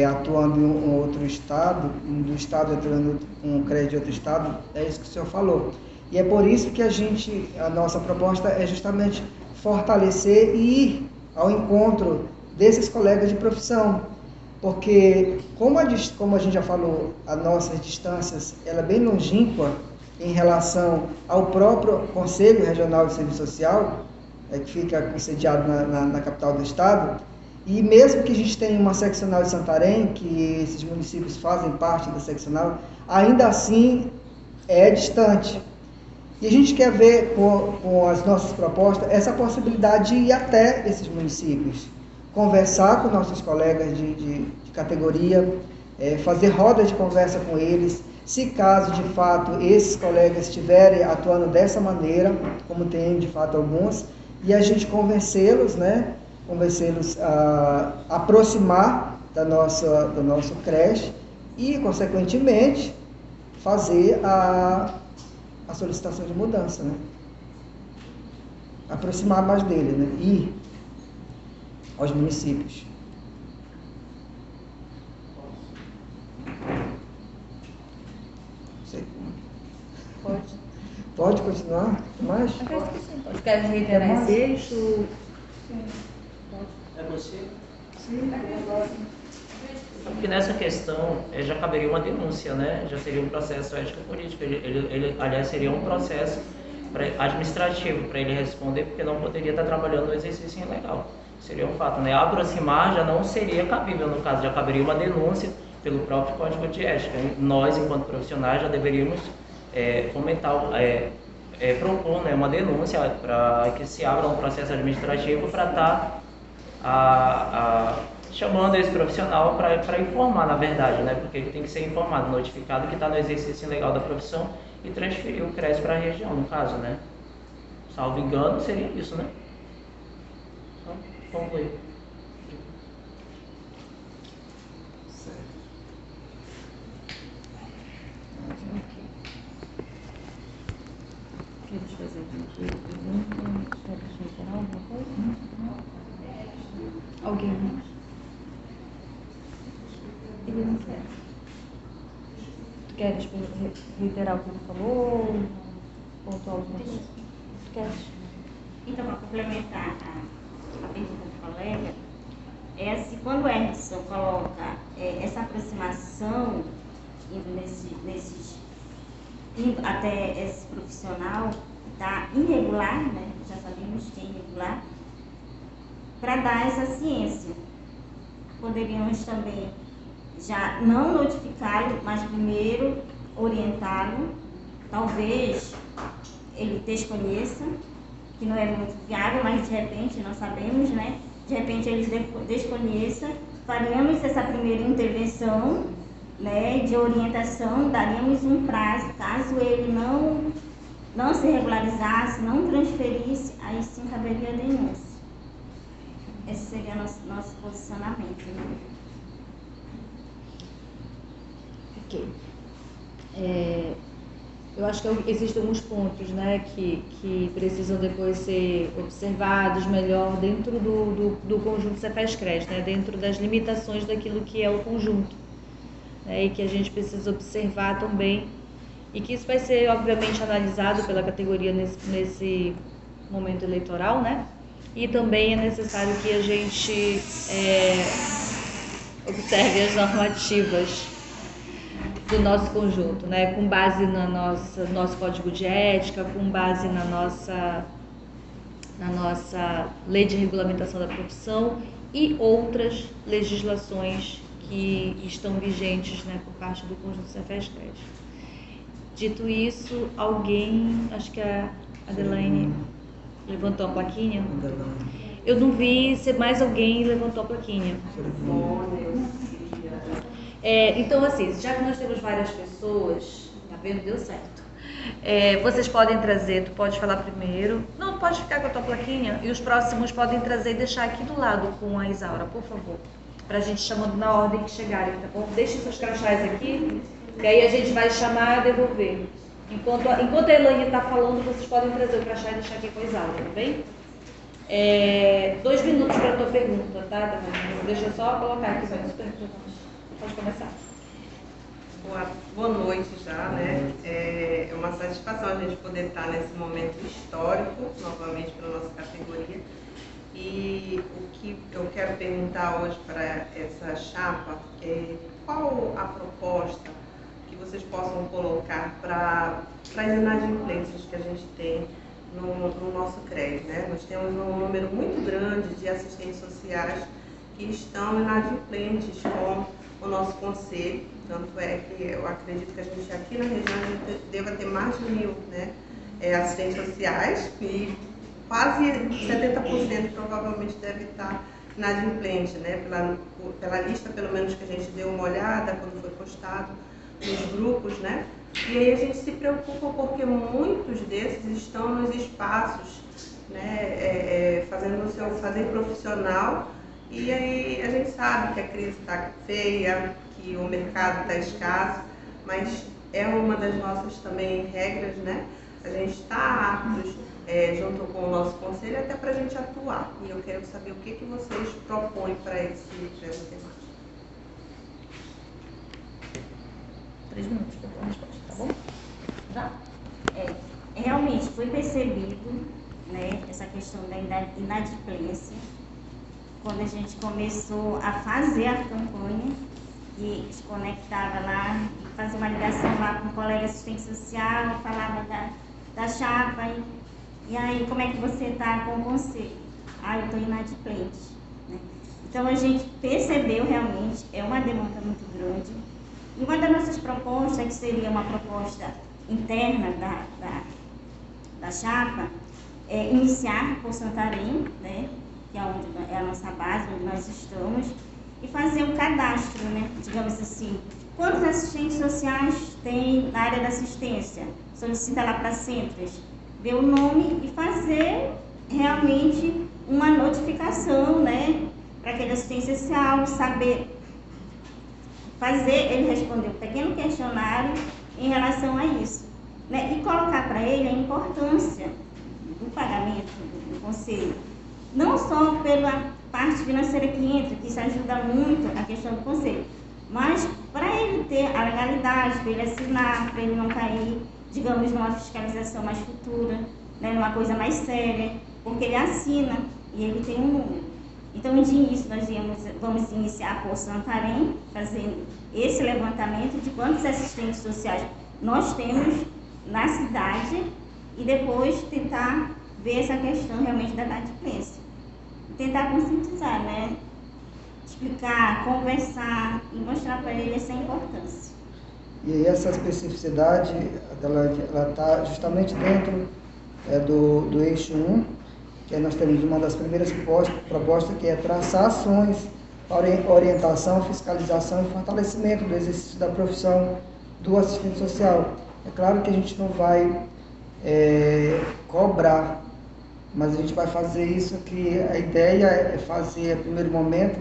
atuando em um outro estado, do estado atuando um crédito de outro estado, é isso que o senhor falou. E é por isso que a nossa proposta é justamente fortalecer e ir ao encontro desses colegas de profissão, porque como a gente já falou, as nossas distâncias ela é bem longínqua em relação ao próprio Conselho Regional de Serviço Social, que fica sediado na capital do estado, e mesmo que a gente tenha uma seccional de Santarém, que esses municípios fazem parte da seccional, ainda assim é distante. E a gente quer ver com as nossas propostas essa possibilidade de ir até esses municípios, conversar com nossos colegas de categoria, fazer rodas de conversa com eles, se caso de fato esses colegas estiverem atuando dessa maneira, como tem de fato alguns, e a gente convencê-los, né? Convencê-los a aproximar do nosso creche e, consequentemente, fazer a solicitação de mudança, né? Aproximar mais dele, né? Ir aos municípios. Pode. Pode continuar? Mais? Acredito que sim. Pode querer reiterar esse eixo? É você? Sim. Porque nessa questão já caberia uma denúncia, né? Já seria um processo ético-político. Aliás, seria um processo administrativo para ele responder, porque não poderia estar trabalhando no exercício ilegal. Seria um fato, né? Aproximar já não seria cabível, no caso, já caberia uma denúncia pelo próprio Código de Ética. Nós, enquanto profissionais, já deveríamos propor, né, uma denúncia para que se abra um processo administrativo para estar chamando esse profissional para informar, na verdade, né, porque ele tem que ser informado, notificado que está no exercício ilegal da profissão e transferir o CRES para a região, no caso, né. Salvo engano, seria isso, né? Então, vamos ver. Deixa eu fazer aqui a pergunta. reiterar alguma coisa? Alguém mais? Ele não quer. Tu queres reiterar o que ele falou? Pontuar alguma coisa? Tu queres? Então, para complementar a pergunta do colega, é assim, quando o Emerson coloca essa aproximação indo até esse profissional que está irregular, né? Já sabemos que é irregular, para dar essa ciência. Poderíamos também já não notificá-lo, mas primeiro orientá-lo. Talvez ele desconheça, que não é muito viável, mas de repente, nós sabemos, né? De repente ele desconheça, faríamos essa primeira intervenção, né, de orientação, daríamos um prazo, caso ele não se regularizasse, não transferisse, aí sim caberia a denúncia. Esse seria nosso posicionamento. Né? Ok. Eu acho que existem alguns pontos, né, que precisam depois ser observados melhor dentro do conjunto Cefes-Cres, né, dentro das limitações daquilo que é o conjunto, né, e que a gente precisa observar também, e que isso vai ser obviamente analisado pela categoria nesse momento eleitoral, né, e também é necessário que a gente observe as normativas do nosso conjunto, né? Com base no nosso código de ética, com base na nossa lei de regulamentação da profissão e outras legislações que estão vigentes, né, por parte do conjunto Cefes-Cres. Dito isso, alguém, acho que a Adelaine levantou a plaquinha. Eu não vi se mais alguém levantou a plaquinha. Então, assim, já que nós temos várias pessoas, tá vendo? Deu certo. Vocês podem trazer, tu pode falar primeiro. Não, pode ficar com a tua plaquinha. E os próximos podem trazer e deixar aqui do lado com a Isaura, por favor. Pra gente chamando na ordem que chegarem, tá bom? Deixem seus crachás aqui, que aí a gente vai chamar e devolver. Enquanto a Elaine tá falando, vocês podem trazer o crachá e deixar aqui com a Isaura, tá bem? 2 minutos para a tua pergunta, tá? Deixa eu só colocar aqui mais perguntas. Pode começar. Boa noite já, né? É uma satisfação a gente poder estar nesse momento histórico, novamente para a nossa categoria. E o que eu quero perguntar hoje para essa chapa é qual a proposta que vocês possam colocar para as inadimplências que a gente tem no nosso CRES, né? Nós temos um número muito grande de assistentes sociais que estão inadimplentes com o nosso conselho, tanto é que eu acredito que a gente aqui na região deva ter mais de 1.000, né, assistentes sociais e quase 70% provavelmente deve estar inadimplente, né, pela lista pelo menos que a gente deu uma olhada quando foi postado nos grupos, né, e aí a gente se preocupa porque muitos desses estão nos espaços, né, fazendo o seu fazer profissional. E aí a gente sabe que a crise está feia, que o mercado está escasso, mas é uma das nossas também regras, né? A gente está aptos, junto com o nosso conselho, até para a gente atuar. E eu quero saber o que vocês propõem para essa temática. 3 minutos para a resposta, tá bom? Já? Realmente foi percebido, né, essa questão da inadimplência quando a gente começou a fazer a campanha e se conectava lá, fazia uma ligação lá com o colega assistente social, falava da chapa e aí como é que você está com o conselho? Eu estou inadimplente, né? Então a gente percebeu realmente, é uma demanda muito grande e uma das nossas propostas, que seria uma proposta interna da chapa, é iniciar por Santarém, né? Que é onde é a nossa base, onde nós estamos, e fazer um cadastro, né? Digamos assim, quantos assistentes sociais tem na área da assistência? Solicita lá para Centros, ver o nome e fazer realmente uma notificação, né? Para aquele assistente social, saber fazer ele responder um pequeno questionário em relação a isso, né? E colocar para ele a importância do pagamento do conselho, não só pela parte financeira que entra, que isso ajuda muito a questão do conselho, mas para ele ter a legalidade, para ele assinar, para ele não cair, digamos, numa fiscalização mais futura, né, numa coisa mais séria, porque ele assina e ele tem um número. Então, de início, nós vamos iniciar por Santarém, fazendo esse levantamento de quantos assistentes sociais nós temos na cidade e depois tentar ver essa questão realmente da inadimplência. Tentar conscientizar, né? Explicar, conversar e mostrar para ele essa importância. E aí essa especificidade, ela está justamente dentro do eixo 1, que nós temos uma das primeiras propostas, que é traçar ações para orientação, fiscalização e fortalecimento do exercício da profissão do assistente social. É claro que a gente não vai cobrar, mas a gente vai fazer isso, que a ideia é fazer, no primeiro momento,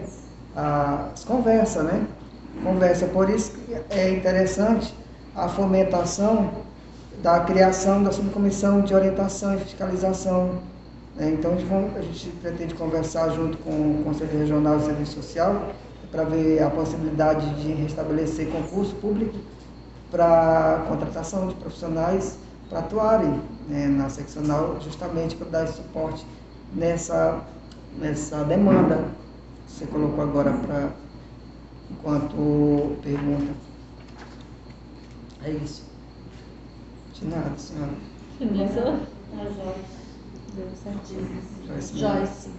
as conversas, né? Por isso que é interessante a fomentação da criação da subcomissão de orientação e fiscalização. Então, a gente pretende conversar junto com o Conselho Regional de Serviço Social para ver a possibilidade de restabelecer concurso público para contratação de profissionais para atuarem, né, na seccional, justamente para dar esse suporte nessa demanda que você colocou agora enquanto pergunta. É isso. De nada, senhora. Finalizou? Deu certinho. Joyce.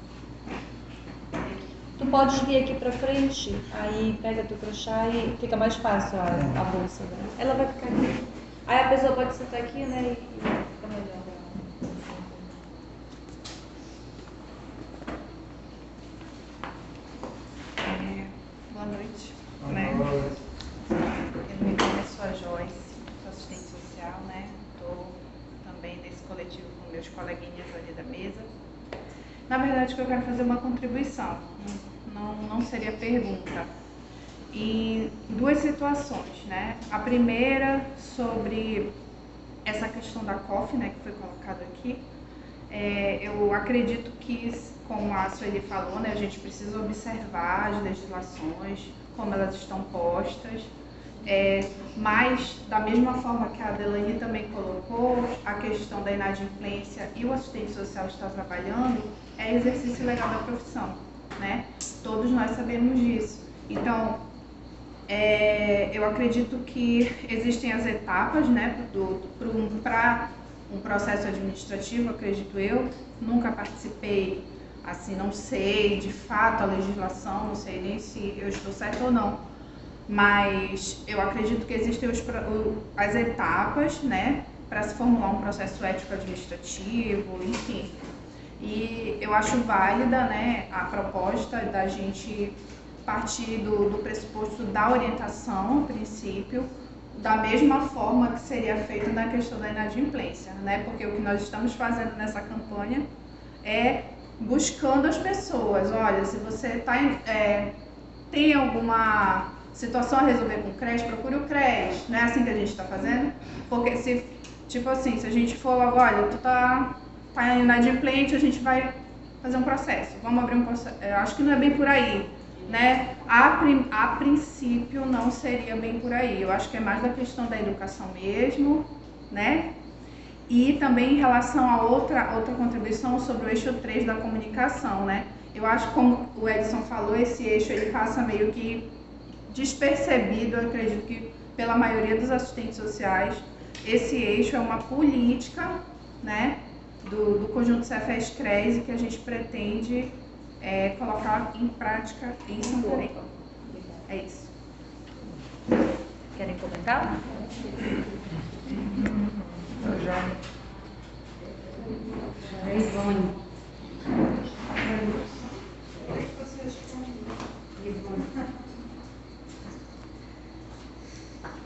Tu podes vir aqui pra frente, aí pega teu crachá e fica mais fácil a bolsa, né? Ela vai ficar aqui. Aí a pessoa pode sentar aqui, né? E fica melhor. Boa noite. Eu me conheço a Joyce, sou assistente social, né? Estou também nesse coletivo com meus coleguinhas ali da mesa. Na verdade, que eu quero fazer uma contribuição, não seria pergunta. E duas situações, né? A primeira sobre essa questão da COF, né, que foi colocado aqui. Eu acredito que, como a Sueli falou, né, a gente precisa observar as legislações, como elas estão postas, mas da mesma forma que a Adelaine também colocou, a questão da inadimplência e o assistente social está trabalhando, é exercício legal da profissão, né? Todos nós sabemos disso. Então, eu acredito que existem as etapas, né, para um processo administrativo, acredito eu. Nunca participei, assim, não sei de fato a legislação, não sei nem se eu estou certa ou não. Mas eu acredito que existem as etapas, né, para se formular um processo ético administrativo, enfim. E eu acho válida, né, a proposta da gente partir do pressuposto da orientação, a princípio, da mesma forma que seria feita na questão da inadimplência, né? Porque o que nós estamos fazendo nessa campanha é buscando as pessoas. Olha, se você tem alguma situação a resolver com o CRES, procure o CRES. Não é assim que a gente está fazendo? Porque se a gente for logo, olha, tu tá inadimplente, a gente vai fazer um processo. Vamos abrir um processo. Eu acho que não é bem por aí, né? A princípio não seria bem por aí. Eu acho que é mais da questão da educação mesmo, né? E também em relação a outra contribuição sobre o eixo 3 da comunicação, né? Eu acho que, como o Edson falou, esse eixo ele passa meio que despercebido, eu acredito que pela maioria dos assistentes sociais. Esse eixo é uma política, né, do conjunto CFES-CRES que a gente pretende colocar em prática em Santarém. É isso. Querem comentar? Ivone.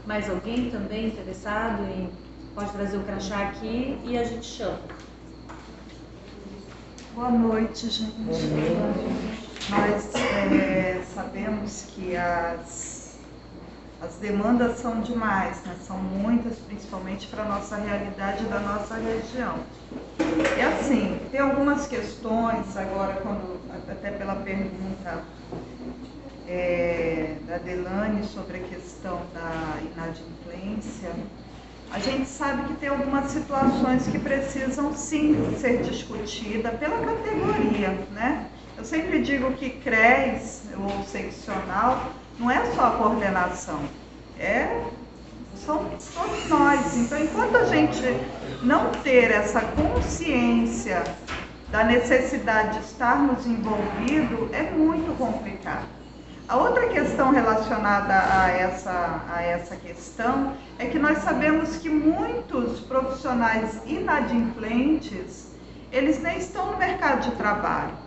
Mais alguém também interessado em... Pode trazer o crachá aqui e a gente chama. Boa noite, gente. Nós sabemos que As demandas são demais, né? São muitas, principalmente para a nossa realidade da nossa região. E assim, tem algumas questões agora, até pela pergunta da Delane sobre a questão da inadimplência, a gente sabe que tem algumas situações que precisam sim ser discutidas pela categoria, né? Eu sempre digo que CRES ou seccional não é só a coordenação, são todos nós. Então, enquanto a gente não ter essa consciência da necessidade de estarmos envolvidos, é muito complicado. A outra questão relacionada a essa questão é que nós sabemos que muitos profissionais inadimplentes, eles nem estão no mercado de trabalho.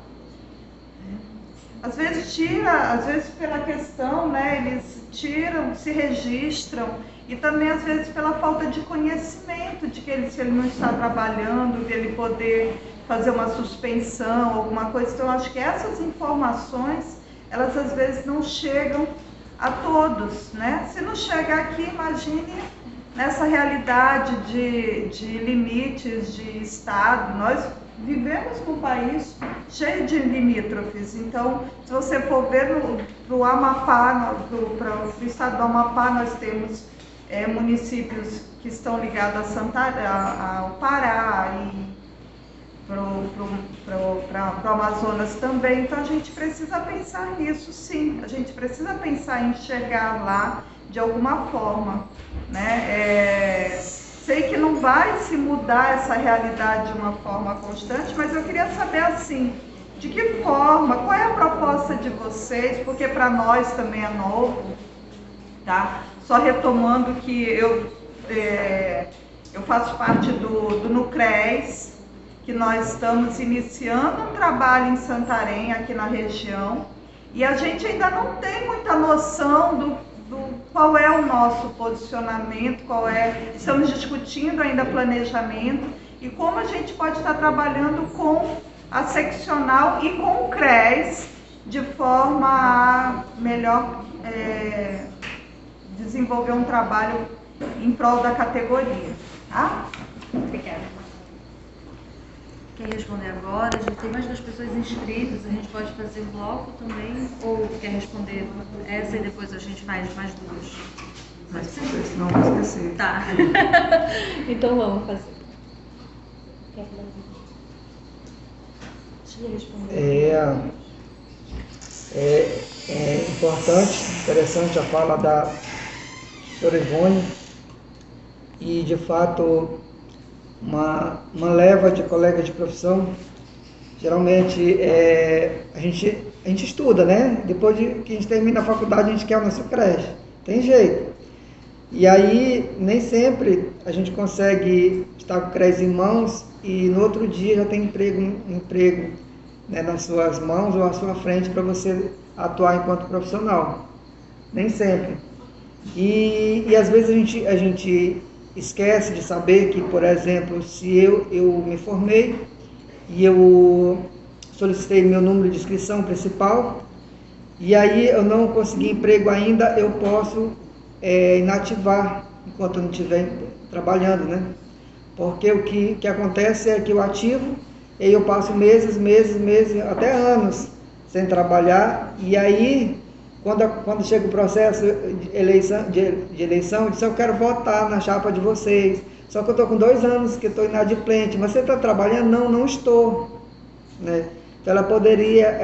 Às vezes pela questão, né, eles tiram, se registram, e também às vezes pela falta de conhecimento de que se ele não está trabalhando, de ele poder fazer uma suspensão, alguma coisa. Então, acho que essas informações, elas às vezes não chegam a todos, né? Se não chegar aqui, imagine nessa realidade de limites de estado. Nós vivemos num país cheio de limítrofes. Então, se você for ver para o Amapá, para o estado do Amapá, nós temos municípios que estão ligados ao Pará e para o Amazonas também. Então, a gente precisa pensar nisso, sim. A gente precisa pensar em chegar lá de alguma forma, né? Sei que não vai se mudar essa realidade de uma forma constante, mas eu queria saber, assim, de que forma, qual é a proposta de vocês, porque para nós também é novo, tá? Só retomando que eu faço parte do NUCRES, que nós estamos iniciando um trabalho em Santarém, aqui na região, e a gente ainda não tem muita noção do qual é o nosso posicionamento, estamos discutindo ainda planejamento e como a gente pode estar trabalhando com a seccional e com o CRES de forma a melhor desenvolver um trabalho em prol da categoria. Tá? Obrigada. Quer responder agora? A gente tem mais 2 pessoas inscritas, a gente pode fazer um bloco também? Ou quer responder essa e depois a gente faz mais 2? Mas senão vou esquecer. Tá. Então vamos fazer. Deixa eu responder. É importante, interessante a fala da senhora Ivone, e de fato uma leva de colegas de profissão, geralmente a gente estuda, né? Depois que a gente termina a faculdade, a gente quer o nosso creche, tem jeito. E aí nem sempre a gente consegue estar com o CRES em mãos e no outro dia já tem emprego, né, nas suas mãos ou à sua frente para você atuar enquanto profissional. Nem sempre. E às vezes a gente esquece de saber que, por exemplo, se eu me formei e eu solicitei meu número de inscrição principal e aí eu não consegui emprego ainda, eu posso inativar enquanto eu não estiver trabalhando, né? Porque o que acontece é que eu ativo e eu passo meses, até anos sem trabalhar, e aí quando chega o processo de eleição, eu disse, eu quero votar na chapa de vocês, só que eu estou com 2 anos que estou inadimplente, mas você está trabalhando? Não estou, né? Então ela poderia,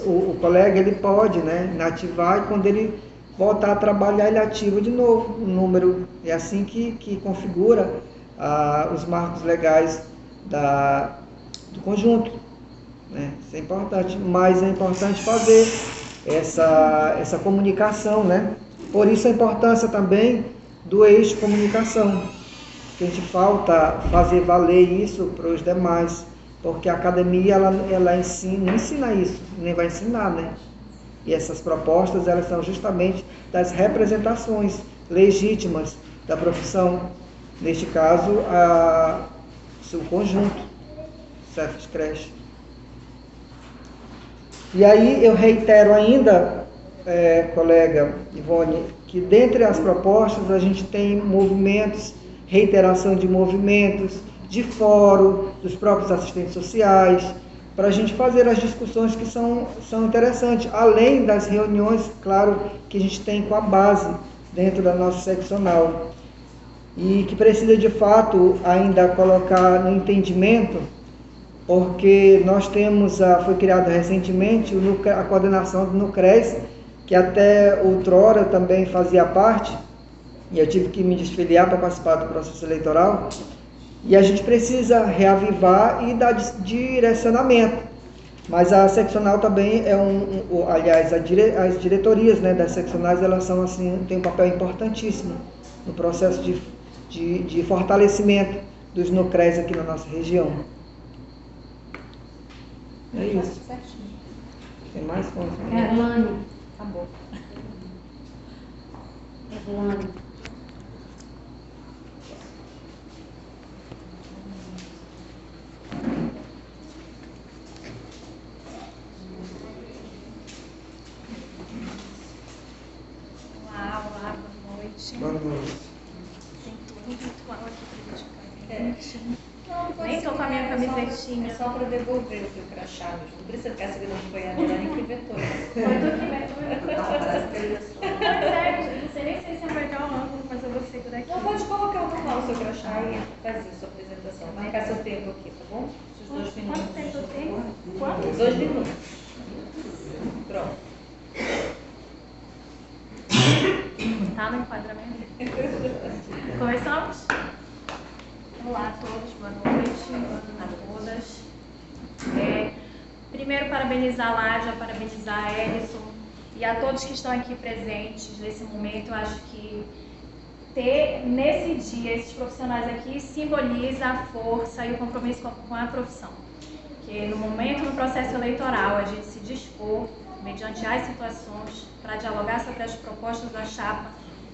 o colega, ele pode, né, inativar, e quando ele voltar a trabalhar, ele ativa de novo o número. É assim que configura os marcos legais do conjunto, né? Isso é importante, mas é importante fazer essa comunicação, né? Por isso a importância também do eixo comunicação, que a gente falta fazer valer isso para os demais, porque a academia ela não ensina isso, nem vai ensinar, né? E essas propostas, elas são justamente das representações legítimas da profissão, neste caso seu conjunto, CEFES Creche. E aí eu reitero ainda colega Ivone, que dentre as propostas a gente tem movimentos, reiteração de movimentos, de fórum, dos próprios assistentes sociais, para a gente fazer as discussões que são interessantes, além das reuniões, claro, que a gente tem com a base dentro da nossa seccional, e que precisa de fato ainda colocar no entendimento, porque nós temos, foi criado recentemente a coordenação do NUCRES, que até outrora também fazia parte, e eu tive que me desfiliar para participar do processo eleitoral, e a gente precisa reavivar e dar direcionamento. Mas a seccional também aliás, as diretorias, né, das seccionais, elas são assim, têm um papel importantíssimo no processo de fortalecimento dos NUCRES aqui na nossa região. É isso. Tem mais coisa? Erlane. Acabou. Erlane. Olá, boa noite. Boa noite. Tem todo um ritual aqui pra gente ficar bem. Não, Nem tô com a minha camisetinha. É só para devolver o teu crachá, não precisa ficar segurando o apoiador, nem que vetou. Foi tu que vetou. Parece que ele Pois é, não sei nem se vai pegar o ângulo, mas eu vou segurar aqui. Não, pode colocar o seu crachá e fazer a sua apresentação. Marcar seu tempo aqui, tá bom? Os 2 minutos. Quanto tempo eu tenho? Quanto? 2 minutos. Pronto. Tá no enquadramento? Começamos? Olá a todos, boa noite a todas. Primeiro, parabenizar a Ládia, parabenizar a Ellison e a todos que estão aqui presentes nesse momento. Eu acho que ter nesse dia esses profissionais aqui simboliza a força e o compromisso com a profissão. Que no momento, no processo eleitoral, a gente se dispor, mediante as situações, para dialogar sobre as propostas da chapa,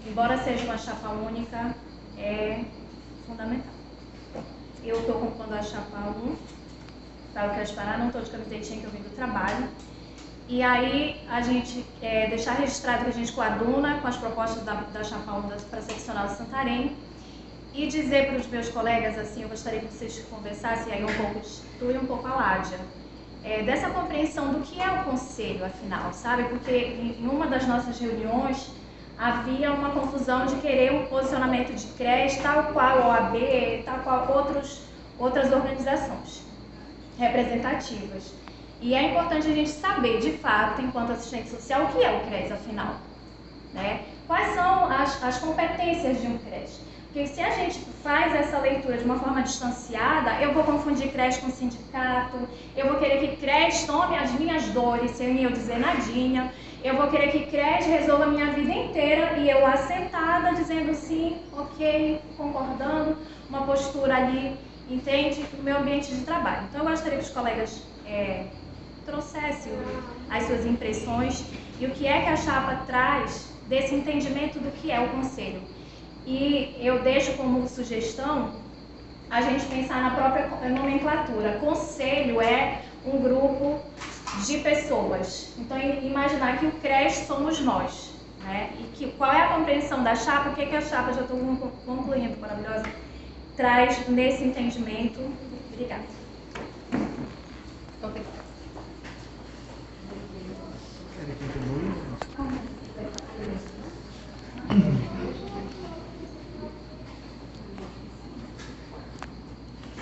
embora seja uma chapa única, é fundamental. Eu estou ocupando a chapa 1, para o que eu esperar, não estou de camisetinha que eu vim do trabalho. E aí, a gente deixar registrado que a gente coaduna com as propostas da chapa 1 para a seccional de Santarém e dizer para os meus colegas, assim, eu gostaria que vocês conversassem aí um pouco de tu e um pouco a Ládia, dessa compreensão do que é o conselho, afinal, sabe? Porque em uma das nossas reuniões havia uma confusão de querer um posicionamento de CRES, tal qual a OAB, tal qual outras organizações representativas. E é importante a gente saber, de fato, enquanto assistente social, o que é o CRES, afinal, né? Quais são as competências de um CRES? Porque se a gente faz essa leitura de uma forma distanciada, eu vou confundir CRES com sindicato, eu vou querer que CRES tome as minhas dores sem eu dizer nadinha, eu vou querer que CRES resolva a minha vida inteira e eu lá sentada dizendo sim, ok, concordando, uma postura ali, entende, no meu ambiente de trabalho. Então eu gostaria que os colegas trouxessem as suas impressões e o que é que a chapa traz desse entendimento do que é o conselho. E eu deixo como sugestão a gente pensar na própria nomenclatura. Conselho é um grupo de pessoas. Então, imaginar que o CRES somos nós, né? E qual é a compreensão da chapa, o que a chapa, já estou concluindo, maravilhosa, traz nesse entendimento. Obrigada.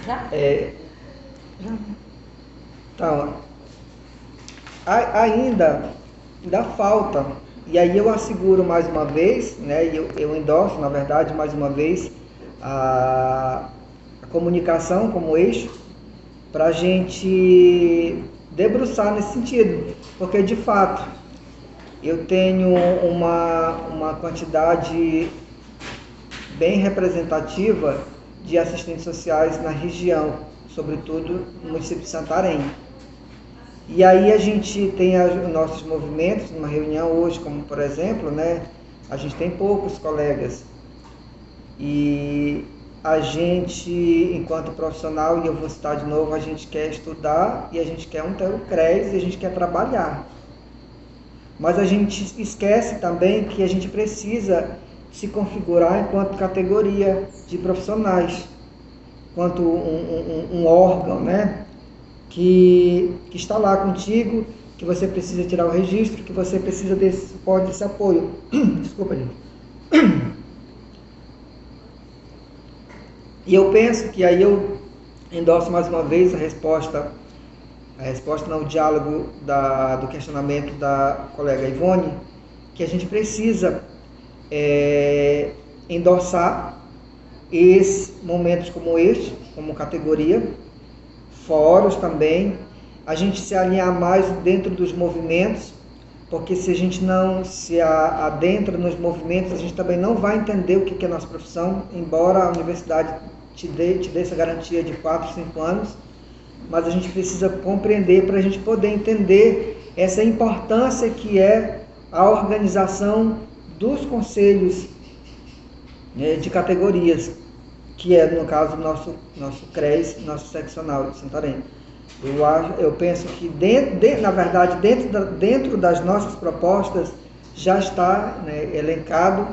Já? Então, ainda falta, e aí eu asseguro mais uma vez, né, eu endosso, na verdade, mais uma vez, a comunicação como eixo, para a gente debruçar nesse sentido, porque de fato eu tenho uma quantidade bem representativa de assistentes sociais na região, sobretudo no município de Santarém. E aí a gente tem os nossos movimentos, numa reunião hoje, como por exemplo, né, a gente tem poucos colegas. E a gente, enquanto profissional, e eu vou citar de novo, a gente quer estudar e a gente quer ter o CRES e a gente quer trabalhar. mas a gente esquece também que a gente precisa se configurar enquanto categoria de profissionais, enquanto um órgão, né, que está lá contigo, que você precisa tirar o registro, que você precisa desse suporte, desse apoio. Desculpa, gente. E eu penso que aí eu endosso mais uma vez a resposta não, o diálogo do questionamento da colega Ivone, que a gente precisa endossar momentos como este, como categoria, fóruns também, a gente se alinhar mais dentro dos movimentos, porque se a gente não se adentra nos movimentos, a gente também não vai entender o que é nossa profissão, embora a universidade te dê essa garantia de 4, 5 anos, mas a gente precisa compreender para a gente poder entender essa importância que é a organização dos conselhos, né, de categorias, que é, no caso, nosso CRES, nosso seccional de Santarém. Eu penso que, na verdade, dentro das nossas propostas, já está, né, elencado,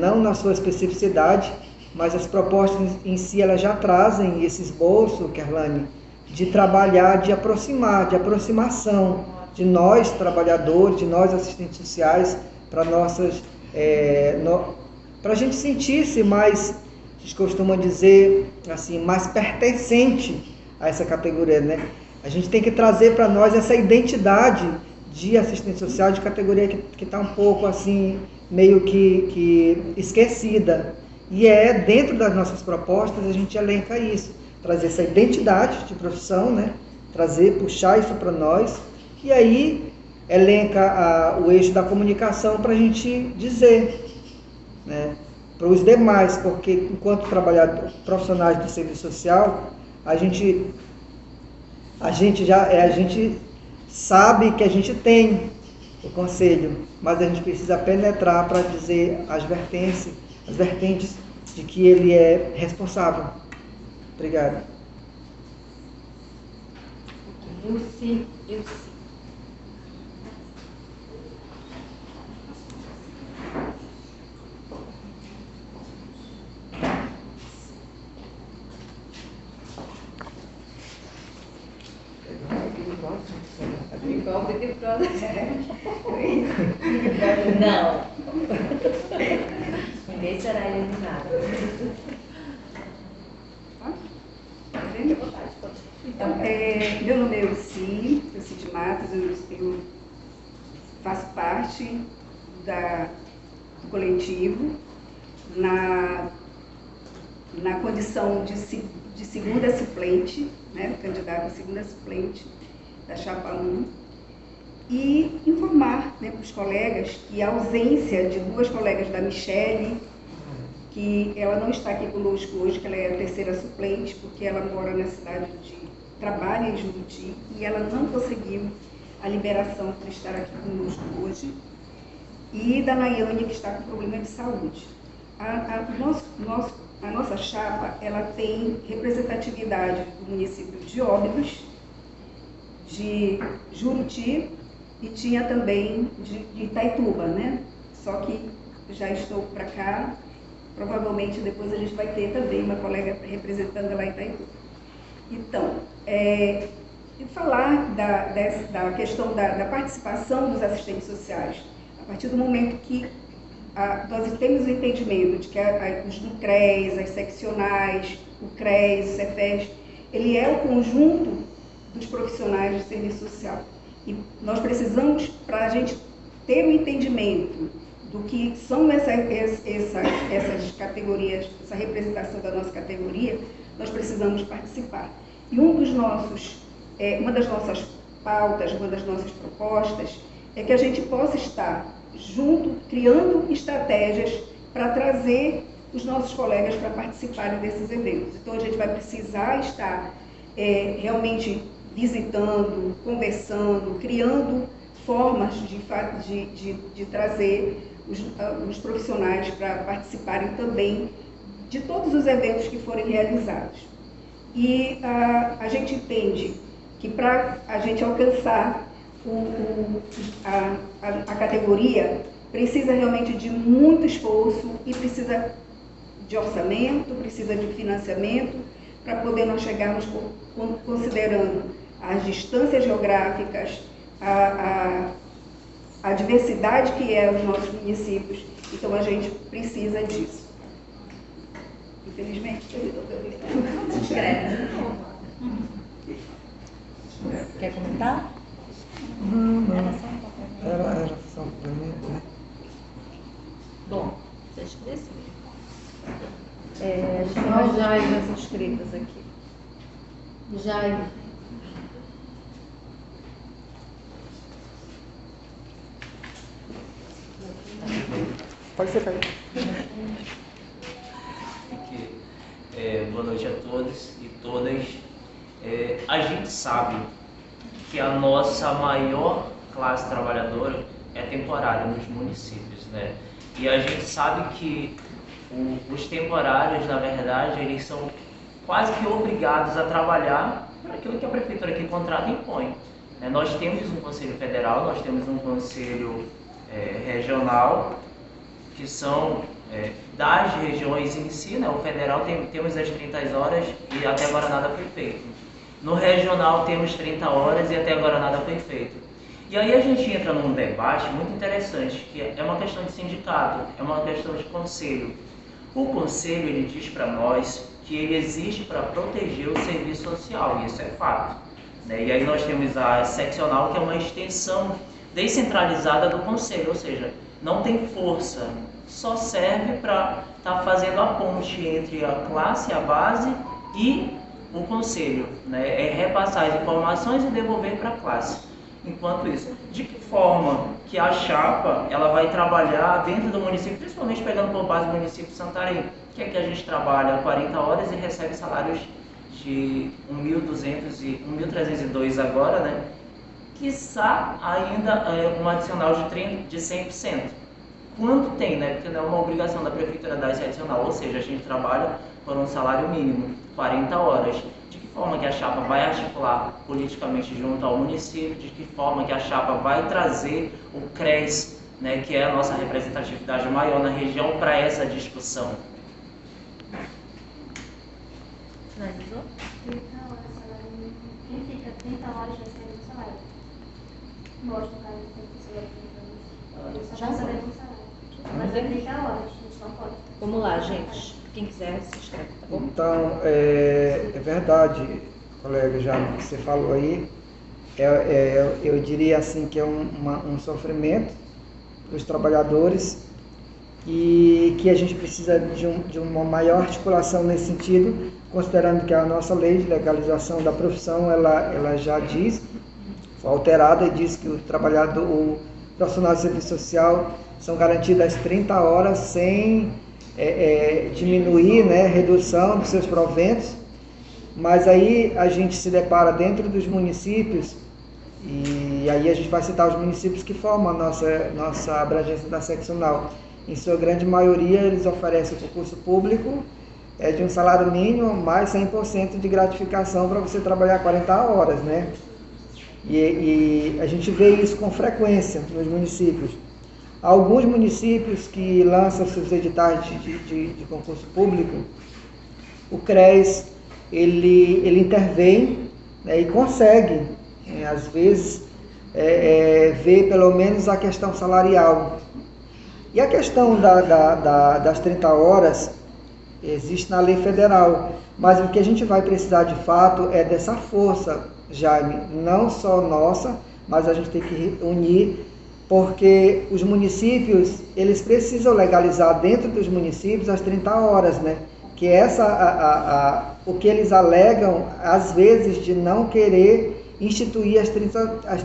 não na sua especificidade, mas as propostas em si, elas já trazem esse esboço, Kerlane, de trabalhar, de aproximação de nós, trabalhadores, de nós, assistentes sociais, para a gente sentir-se mais, a gente costuma dizer, assim, mais pertencente a essa categoria, né? A gente tem que trazer para nós essa identidade de assistente social, de categoria que está um pouco assim, meio que esquecida. E dentro das nossas propostas, a gente elenca isso, trazer essa identidade de profissão, né? Puxar isso para nós, e aí elenca o eixo da comunicação para a gente dizer, né, para os demais, porque enquanto profissionais do serviço social, a gente sabe que a gente tem o conselho, mas a gente precisa penetrar para dizer as vertentes de que ele é responsável. Obrigado. Eu sim. Não. Ninguém será eliminado. Então, meu nome é Elci de Matos, eu faço parte do coletivo na condição de segunda suplente, né, candidata a segunda suplente da Chapa 1, e informar, né, para os colegas que a ausência de duas colegas da Michele, que ela não está aqui conosco hoje, que ela é a terceira suplente, porque ela mora na cidade trabalha em Juruti, e ela não conseguiu a liberação para estar aqui conosco hoje, e da Nayane, que está com problema de saúde. A nossa chapa, ela tem representatividade do município de Óbidos, de Juruti, e tinha também de Itaituba, né? Só que já estou para cá, provavelmente depois a gente vai ter também uma colega representando lá em Itaituba. Então, falar da questão da participação dos assistentes sociais, a partir do momento que nós temos o entendimento de que os do CRES, as seccionais, o CRES, o CEFES, ele é o conjunto dos profissionais de serviço social. E nós precisamos, para a gente ter um entendimento do que são essas categorias, essa representação da nossa categoria, nós precisamos participar. E uma das nossas pautas, uma das nossas propostas, é que a gente possa estar junto, criando estratégias para trazer os nossos colegas para participarem desses eventos. Então, a gente vai precisar estar realmente visitando, conversando, criando formas de trazer os profissionais para participarem também de todos os eventos que forem realizados. E a gente entende que para a gente alcançar a categoria precisa realmente de muito esforço e precisa de orçamento, precisa de financiamento para poder nós chegarmos considerando as distâncias geográficas, a diversidade que é os nossos municípios. Então a gente precisa disso. Infelizmente, Quer comentar? Não. Era só um complemento, né? Bom, você escreveu. A gente tem mais Jaivas inscritas aqui. Jaiva. Pode ser, Caio. Boa noite a todos e todas. A gente sabe que a nossa maior classe trabalhadora é temporária nos municípios, né? E a gente sabe que os temporários, na verdade, eles são quase que obrigados a trabalhar por aquilo que a prefeitura que contrata impõe. Nós temos um conselho federal, nós temos um conselho regional, que são das regiões em si, né? O federal temos as 30 horas e até agora nada foi feito. No regional temos 30 horas e até agora nada foi feito. E aí a gente entra num debate muito interessante, que é uma questão de sindicato, é uma questão de conselho. O conselho, ele diz para nós que ele existe para proteger o serviço social, e isso é fato, né? E aí nós temos a seccional, que é uma extensão descentralizada do conselho, ou seja, não tem força, só serve para estar fazendo a ponte entre a classe, a base e o conselho, né? É repassar as informações e devolver para a classe. Enquanto isso, de que forma que a chapa ela vai trabalhar dentro do município, principalmente pegando por base o município de Santarém, que é que a gente trabalha 40 horas e recebe salários de 1.200 e 1.302 agora, né? Quiçá ainda um adicional de 100%. Quanto tem, né? Porque não é uma obrigação da prefeitura dar esse adicional, ou seja, a gente trabalha por um salário mínimo, 40 horas. De que forma que a chapa vai articular politicamente junto ao município, de que forma que a chapa vai trazer o CRES, né, que é a nossa representatividade maior na região, para essa discussão. Finalizou? 30 horas, salário mínimo. Quem fica 30 horas recebe um salário. Mostra o cara que tem que ser 30 horas. Só recebe um salário. Mas é 30 horas, a gente não pode. Vamos lá, gente. Quem quiser se inscreve, tá bom? Então, é verdade, colega, já que você falou aí, eu diria assim que é um sofrimento para os trabalhadores e que a gente precisa de uma maior articulação nesse sentido, considerando que a nossa lei de legalização da profissão, ela já diz, foi alterada e diz que o profissional de serviço social são garantidas 30 horas sem diminuir, né, redução dos seus proventos, mas aí a gente se depara dentro dos municípios, e aí a gente vai citar os municípios que formam a nossa abrangência da seccional. Em sua grande maioria, eles oferecem o concurso público de um salário mínimo mais 100% de gratificação para você trabalhar 40 horas, né? E a gente vê isso com frequência nos municípios. Alguns municípios que lançam seus editais de concurso público, o CRES, ele intervém, né, e consegue, às vezes, ver pelo menos a questão salarial. E a questão das 30 horas existe na lei federal, mas o que a gente vai precisar de fato é dessa força, Jaime, não só nossa, mas a gente tem que unir, porque os municípios, eles precisam legalizar dentro dos municípios as 30 horas, né? Que o que eles alegam, às vezes, de não querer instituir as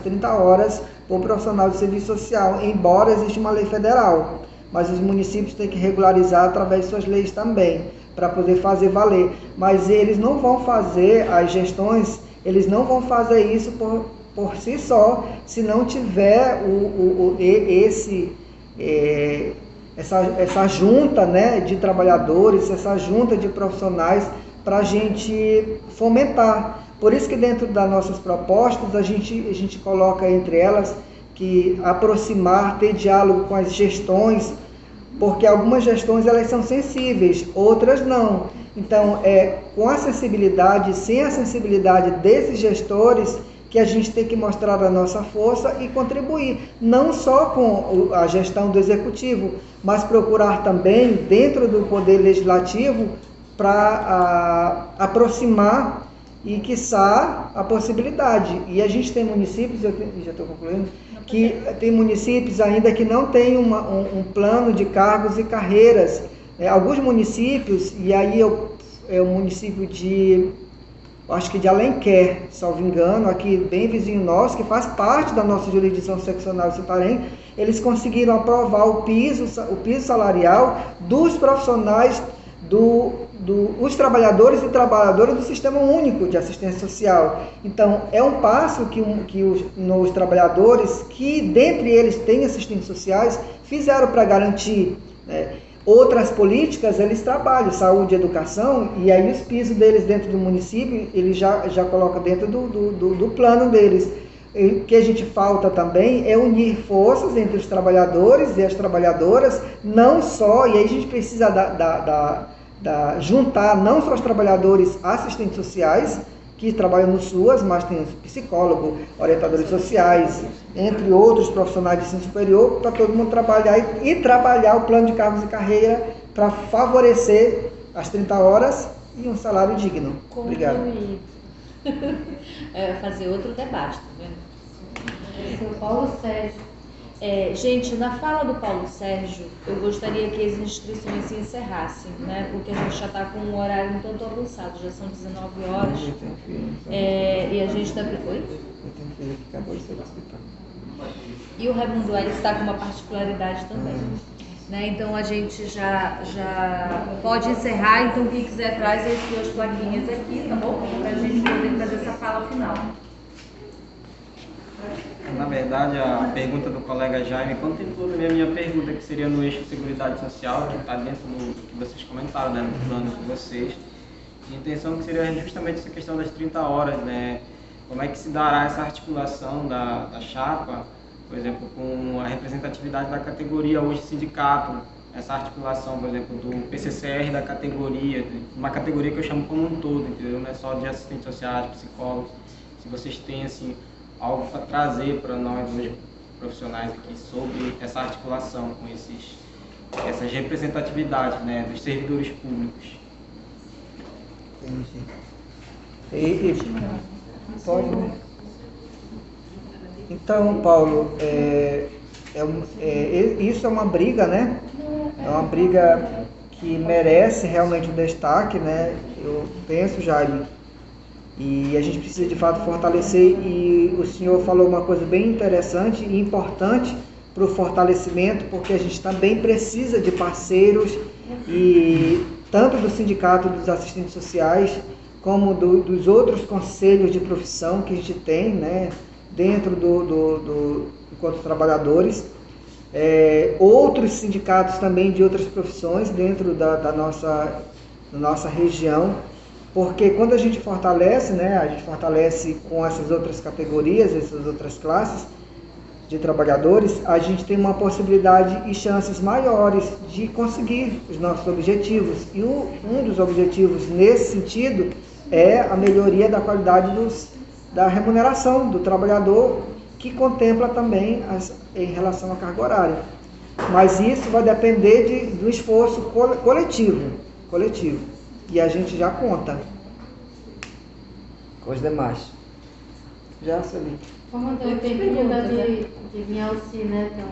30 horas por profissional de serviço social, embora exista uma lei federal. Mas os municípios têm que regularizar através de suas leis também, para poder fazer valer. Mas eles não vão fazer, as gestões, eles não vão fazer isso por si só, se não tiver essa junta, né, de trabalhadores, essa junta de profissionais para a gente fomentar. Por isso que dentro das nossas propostas a gente coloca entre elas que aproximar, ter diálogo com as gestões, porque algumas gestões elas são sensíveis, outras não. Então, com a sensibilidade, sem a sensibilidade desses gestores, que a gente tem que mostrar a nossa força e contribuir, não só com a gestão do executivo, mas procurar também, dentro do poder legislativo, para aproximar e, quiçá, a possibilidade. E a gente tem municípios, eu já estou concluindo, que tem municípios ainda que não têm um plano de cargos e carreiras. Alguns municípios, e aí é o município acho que de Alenquer, salvo engano, aqui bem vizinho nosso, que faz parte da nossa jurisdição seccional de Santarém, eles conseguiram aprovar o piso salarial dos profissionais, os trabalhadores e trabalhadoras do Sistema Único de Assistência Social. Então, é um passo que os trabalhadores, que dentre eles têm assistentes sociais, fizeram para garantir, né? Outras políticas, eles trabalham, saúde e educação, e aí os pisos deles dentro do município, eles já colocam dentro do plano deles. O que a gente falta também é unir forças entre os trabalhadores e as trabalhadoras, não só, e aí a gente precisa juntar não só os trabalhadores assistentes sociais, que trabalham no SUAS, mas tem psicólogo, orientadores sociais, entre outros profissionais de ensino superior, para todo mundo trabalhar e trabalhar o plano de cargos e carreira para favorecer as 30 horas e um salário digno. Obrigado. Fazer outro debate, tá vendo? O Paulo Sérgio. Gente, na fala do Paulo Sérgio, eu gostaria que as inscrições se encerrassem, né? Porque a gente já está com um horário um tanto avançado, já são 19 horas. E a gente está... Oi? E o Raimundo Aires está com uma particularidade também. Né? Então a gente já pode encerrar, então quem quiser traz as suas plaquinhas aqui, tá bom? Para a gente poder fazer essa fala final. Na verdade, a pergunta do colega Jaime contemplou também a minha pergunta, que seria no eixo Seguridade Social, que está dentro do que vocês comentaram, né, no plano de vocês. A intenção que seria justamente essa questão das 30 horas, né? Como é que se dará essa articulação da chapa, por exemplo, com a representatividade da categoria hoje sindicato, essa articulação, por exemplo, do PCCR da categoria, uma categoria que eu chamo como um todo, entendeu? Não é só de assistentes sociais, psicólogos. Se vocês têm, assim, algo para trazer para nós hoje, profissionais aqui, sobre essa articulação com essas representatividades, né, dos servidores públicos. Entendi. Pode, né? Então, Paulo, isso é uma briga, né? É uma briga que merece realmente um destaque, né? Eu penso, Jaime, e a gente precisa de fato fortalecer, e o senhor falou uma coisa bem interessante e importante para o fortalecimento, porque a gente também precisa de parceiros, e tanto do Sindicato dos Assistentes Sociais, como dos outros conselhos de profissão que a gente tem, né, dentro enquanto trabalhadores, outros sindicatos também de outras profissões dentro da nossa região. Porque quando a gente fortalece, né, a gente fortalece com essas outras categorias, essas outras classes de trabalhadores, a gente tem uma possibilidade e chances maiores de conseguir os nossos objetivos. E um dos objetivos nesse sentido é a melhoria da qualidade da remuneração do trabalhador, que contempla também em relação à carga horária. Mas isso vai depender do esforço coletivo. E a gente já conta com os demais. Já, Celine. Como tem pergunta de vir ao CI, né? Então,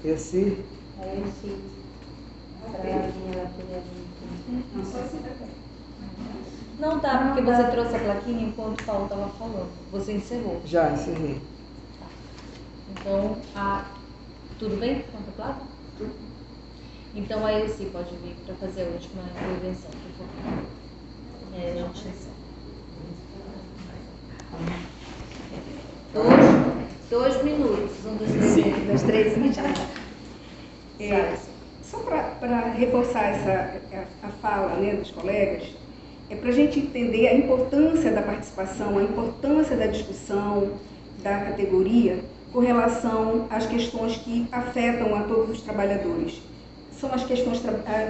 esse? aí o CI. Para vir lá Não tá, porque você trouxe a plaquinha enquanto o Paulo estava falando. Você encerrou. Já encerrei. Então, tudo bem com a placa? Tudo. Então a Elci pode vir para fazer a última intervenção, por favor. A gente encerra. 2 minutos, 1, 2, 3. Sim, 2, 3 e só para reforçar a fala, né, dos colegas, é para a gente entender a importância da participação, a importância da discussão da categoria com relação às questões que afetam a todos os trabalhadores. São as questões,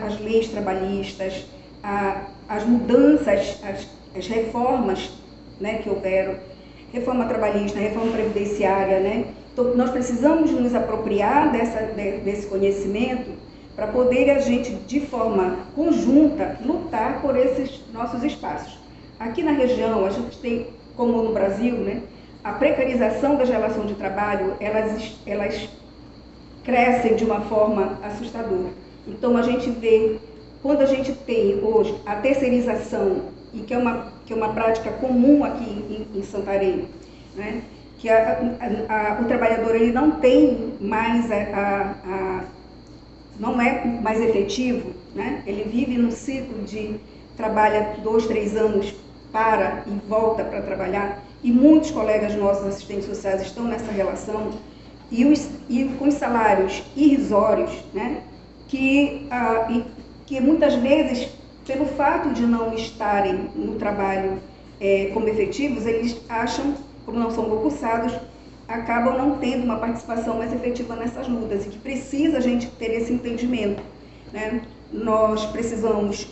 as leis trabalhistas, as mudanças, as reformas, né, que houveram, reforma trabalhista, reforma previdenciária, né? Então, nós precisamos nos apropriar desse conhecimento para poder a gente, de forma conjunta, lutar por esses nossos espaços. Aqui na região, a gente tem, como no Brasil, né, a precarização das relações de trabalho, elas crescem de uma forma assustadora. Então, a gente vê, quando a gente tem hoje a terceirização, e que é uma prática comum aqui em Santarém, né, que o trabalhador ele não tem mais não é mais efetivo, né? Ele vive num ciclo de trabalha 2, 3 anos, para e volta para trabalhar, e muitos colegas nossos assistentes sociais estão nessa relação, e com os salários irrisórios, né? Que muitas vezes, pelo fato de não estarem no trabalho como efetivos, eles acham, como não são concursados, acabam não tendo uma participação mais efetiva nessas lutas, e que precisa a gente ter esse entendimento, né? Nós precisamos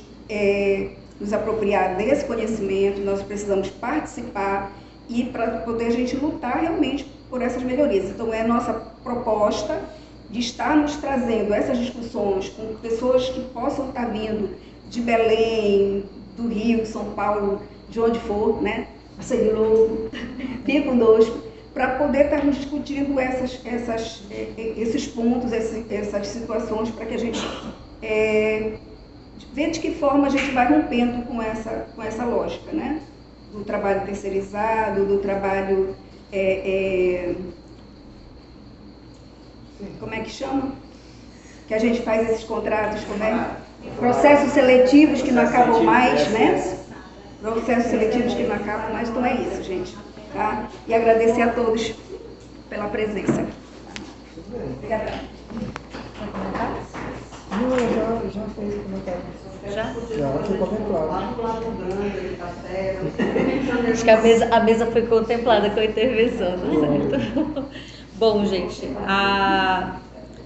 nos apropriar desse conhecimento, nós precisamos participar e para poder a gente lutar realmente por essas melhorias. Então, é a nossa proposta de estarmos trazendo essas discussões com pessoas que possam estar vindo de Belém, do Rio, São Paulo, de onde for, né? Marcelo Lobo, vem conosco, para poder estarmos discutindo esses pontos, essas situações, para que a gente ver de que forma a gente vai rompendo com essa lógica, né? Do trabalho terceirizado, do trabalho, como é que chama? Que a gente faz esses contratos, como é? Processos seletivos que não acabam mais, né? Processos seletivos que não acabam mais, então é isso, gente. Tá? E agradecer a todos pela presença. Obrigada. Não, já fez comentário. Já? Já, foi contemplado. Acho que a mesa foi contemplada com a intervenção, tá certo? Bom, gente,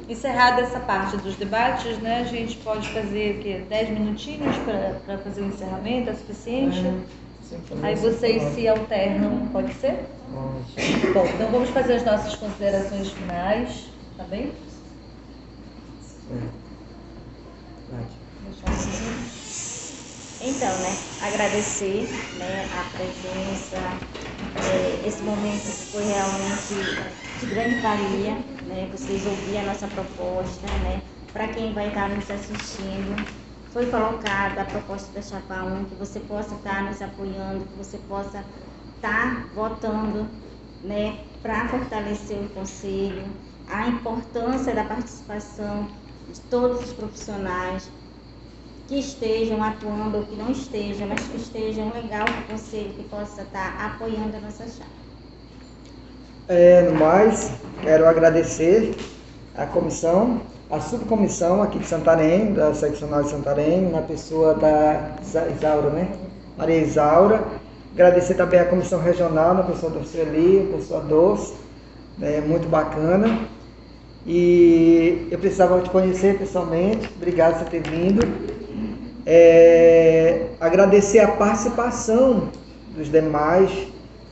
encerrada essa parte dos debates, né, a gente pode fazer o quê? 10 minutinhos para fazer o encerramento, é suficiente? Aí vocês se alternam, pode ser? Bom, então vamos fazer as nossas considerações finais, tá bem? Então, né, agradecer, né, a presença, esse momento foi realmente de grande valia, né, vocês ouviram a nossa proposta, né, para quem vai estar nos assistindo, foi colocada a proposta da Chapa 1, que você possa estar nos apoiando, que você possa estar votando, né, para fortalecer o Conselho, a importância da participação de todos os profissionais que estejam atuando ou que não estejam, mas que estejam legal para o Conselho, que possa estar apoiando a nossa chapa. No mais, quero agradecer a comissão, a subcomissão aqui de Santarém, da seccional de Santarém, na pessoa da Isaura, né? Maria Isaura. Agradecer também a comissão regional, na pessoa da Sueli, a pessoa Doce, muito bacana. E eu precisava te conhecer pessoalmente, obrigado por ter vindo. Agradecer a participação dos demais,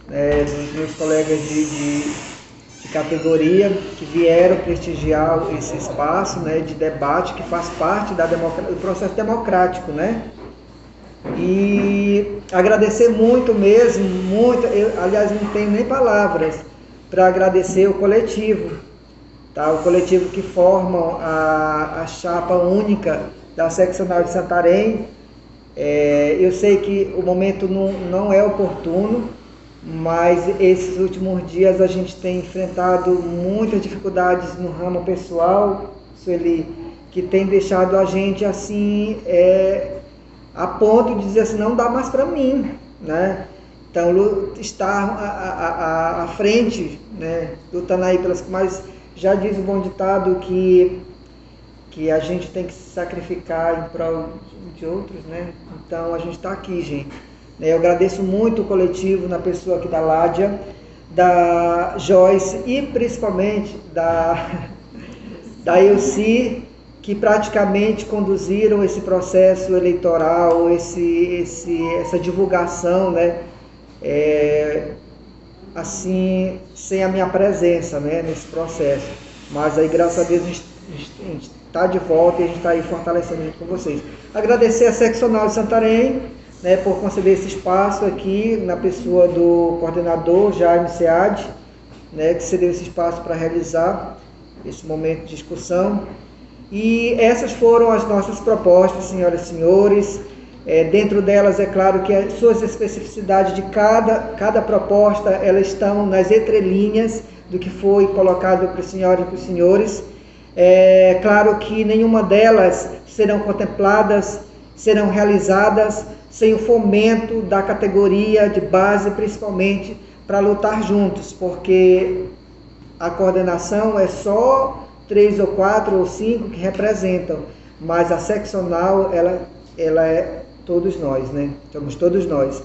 dos meus colegas de categoria que vieram prestigiar esse espaço, né, de debate que faz parte do processo democrático, né? E agradecer muito mesmo, aliás, não tenho nem palavras para agradecer o coletivo, tá? O coletivo que forma a chapa única da seccional de Santarém. Eu sei que o momento não é oportuno, mas esses últimos dias a gente tem enfrentado muitas dificuldades no ramo pessoal, Sueli, que tem deixado a gente assim, a ponto de dizer assim, não dá mais para mim, né? Então, estar à frente, né, lutando aí pelas... Mas já diz o bom ditado que que a gente tem que se sacrificar em prol de outros, né? Então a gente está aqui, gente. Eu agradeço muito o coletivo, na pessoa aqui da Ládia, da Joyce e principalmente da Elci, que praticamente conduziram esse processo eleitoral, essa divulgação, né? Assim, sem a minha presença, né, nesse processo. Mas aí, graças a Deus, a gente está de volta e a gente está aí fortalecendo junto com vocês. Agradecer a Seccional de Santarém, né, por conceder esse espaço aqui, na pessoa do coordenador Jaime Sead, né, que cedeu esse espaço para realizar esse momento de discussão. E essas foram as nossas propostas, senhoras e senhores. Dentro delas, é claro que as suas especificidades de cada proposta, elas estão nas entrelinhas do que foi colocado para as senhoras e para os senhores. É claro que nenhuma delas serão contempladas, serão realizadas sem o fomento da categoria de base, principalmente para lutar juntos, porque a coordenação é só 3 ou 4 ou 5 que representam, mas a seccional, ela é todos nós, né? Somos todos nós.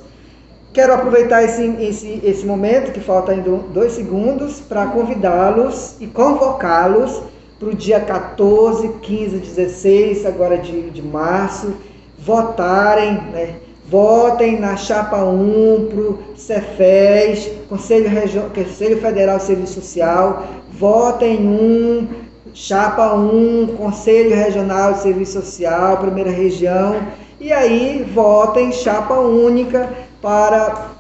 Quero aproveitar esse momento, que falta ainda 2 segundos, para convidá-los e convocá-los para o dia 14, 15, 16, agora de março, votarem, né? Votem na Chapa 1 para o Cefes, Conselho Federal de Serviço Social, votem Chapa 1, Conselho Regional de Serviço Social, Primeira Região, e aí votem Chapa Única para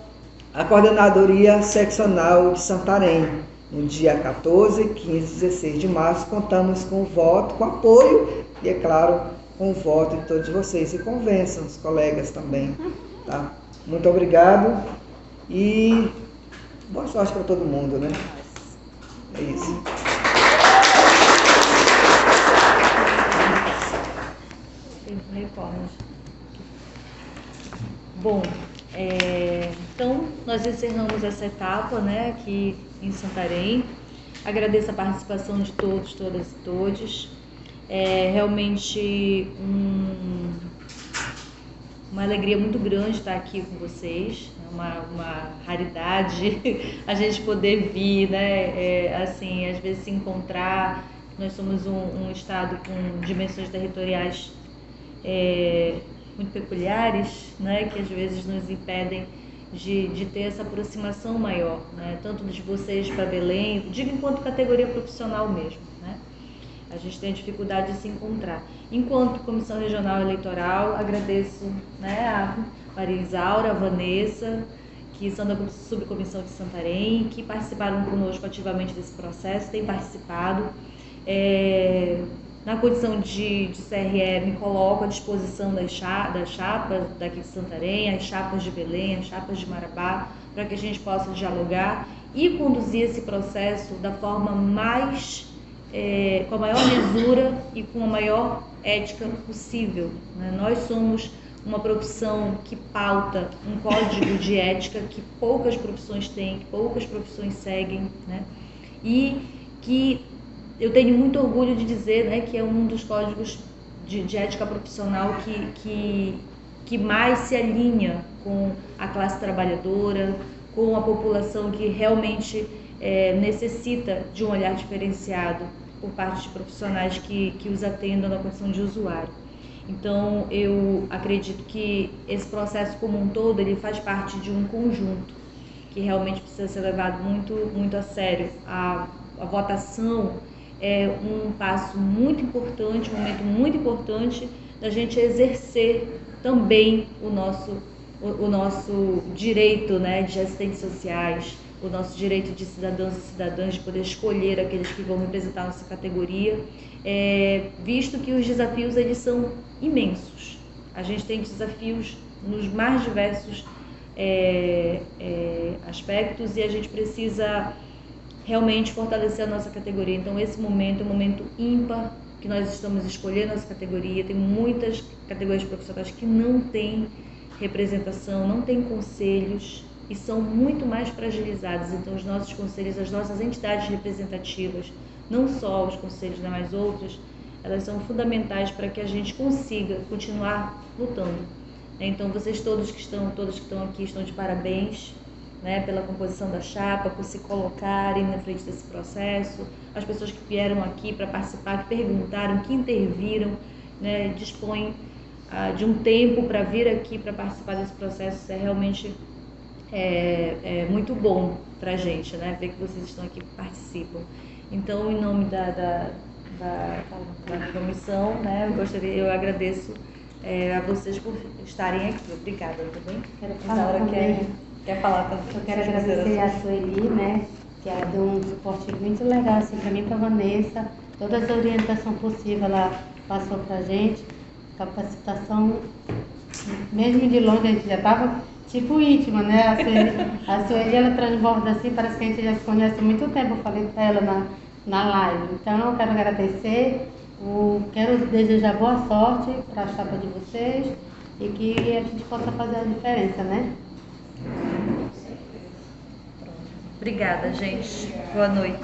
a Coordenadoria Seccional de Santarém. No dia 14, 15 e 16 de março, contamos com o voto, com apoio e, é claro, com o voto de todos vocês. E convençam os colegas também. Tá? Muito obrigado e boa sorte para todo mundo, né? É isso. Bom, então nós encerramos essa etapa, né, aqui em Santarém. Agradeço a participação de todos, todas e todes. É realmente uma alegria muito grande estar aqui com vocês. É uma raridade a gente poder vir, né, assim, às vezes se encontrar. Nós somos um estado com dimensões territoriais muito peculiares, né, que às vezes nos impedem de ter essa aproximação maior, né, tanto de vocês para Belém, digo enquanto categoria profissional mesmo, né, a gente tem a dificuldade de se encontrar. Enquanto Comissão Regional Eleitoral, agradeço, né, a Maria Isaura, a Vanessa, que são da subcomissão de Santarém, que participaram conosco ativamente desse processo, têm participado. Na condição de CRE, me coloco à disposição das chapas daqui de Santarém, as chapas de Belém, as chapas de Marabá, para que a gente possa dialogar e conduzir esse processo da forma com a maior mesura e com a maior ética possível, né? Nós somos uma profissão que pauta um código de ética que poucas profissões têm, que poucas profissões seguem, né? E que eu tenho muito orgulho de dizer, né, que é um dos códigos de ética profissional que mais se alinha com a classe trabalhadora, com a população que realmente necessita de um olhar diferenciado por parte de profissionais que os atendam na condição de usuário. Então, eu acredito que esse processo como um todo, ele faz parte de um conjunto que realmente precisa ser levado muito, muito a sério. A votação é um passo muito importante, um momento muito importante da gente exercer também o nosso direito, né, de assistentes sociais, o nosso direito de cidadãos e cidadãs de poder escolher aqueles que vão representar a nossa categoria, visto que os desafios eles são imensos. A gente tem desafios nos mais diversos aspectos e a gente precisa realmente fortalecer a nossa categoria. Então, esse momento é um momento ímpar que nós estamos escolhendo a nossa categoria. Tem muitas categorias profissionais que não têm representação, não têm conselhos e são muito mais fragilizadas. Então, os nossos conselhos, as nossas entidades representativas, não só os conselhos, mas outras, elas são fundamentais para que a gente consiga continuar lutando. Então, vocês todos que estão aqui estão de parabéns, né, pela composição da chapa, por se colocarem na frente desse processo, as pessoas que vieram aqui para participar, que perguntaram, que interviram, né, dispõem de um tempo para vir aqui para participar desse processo. Isso é realmente muito bom para a gente, né, ver que vocês estão aqui e participam. Então, em nome da comissão, né, eu agradeço a vocês por estarem aqui. Obrigada, tudo bem? Quero falar também. Quer falar também? Eu quero agradecer a Sueli, né, que ela deu um suporte muito legal assim, para mim e para a Vanessa. Todas as orientações possíveis ela passou para a gente. Capacitação, mesmo de longe, a gente já estava tipo íntima, né? A Sueli ela transborda assim, parece que a gente já se conhece há muito tempo. Eu falei para ela na live. Então, eu quero agradecer, quero desejar boa sorte para a chapa de vocês e que a gente possa fazer a diferença, né? Obrigada, gente. Boa noite.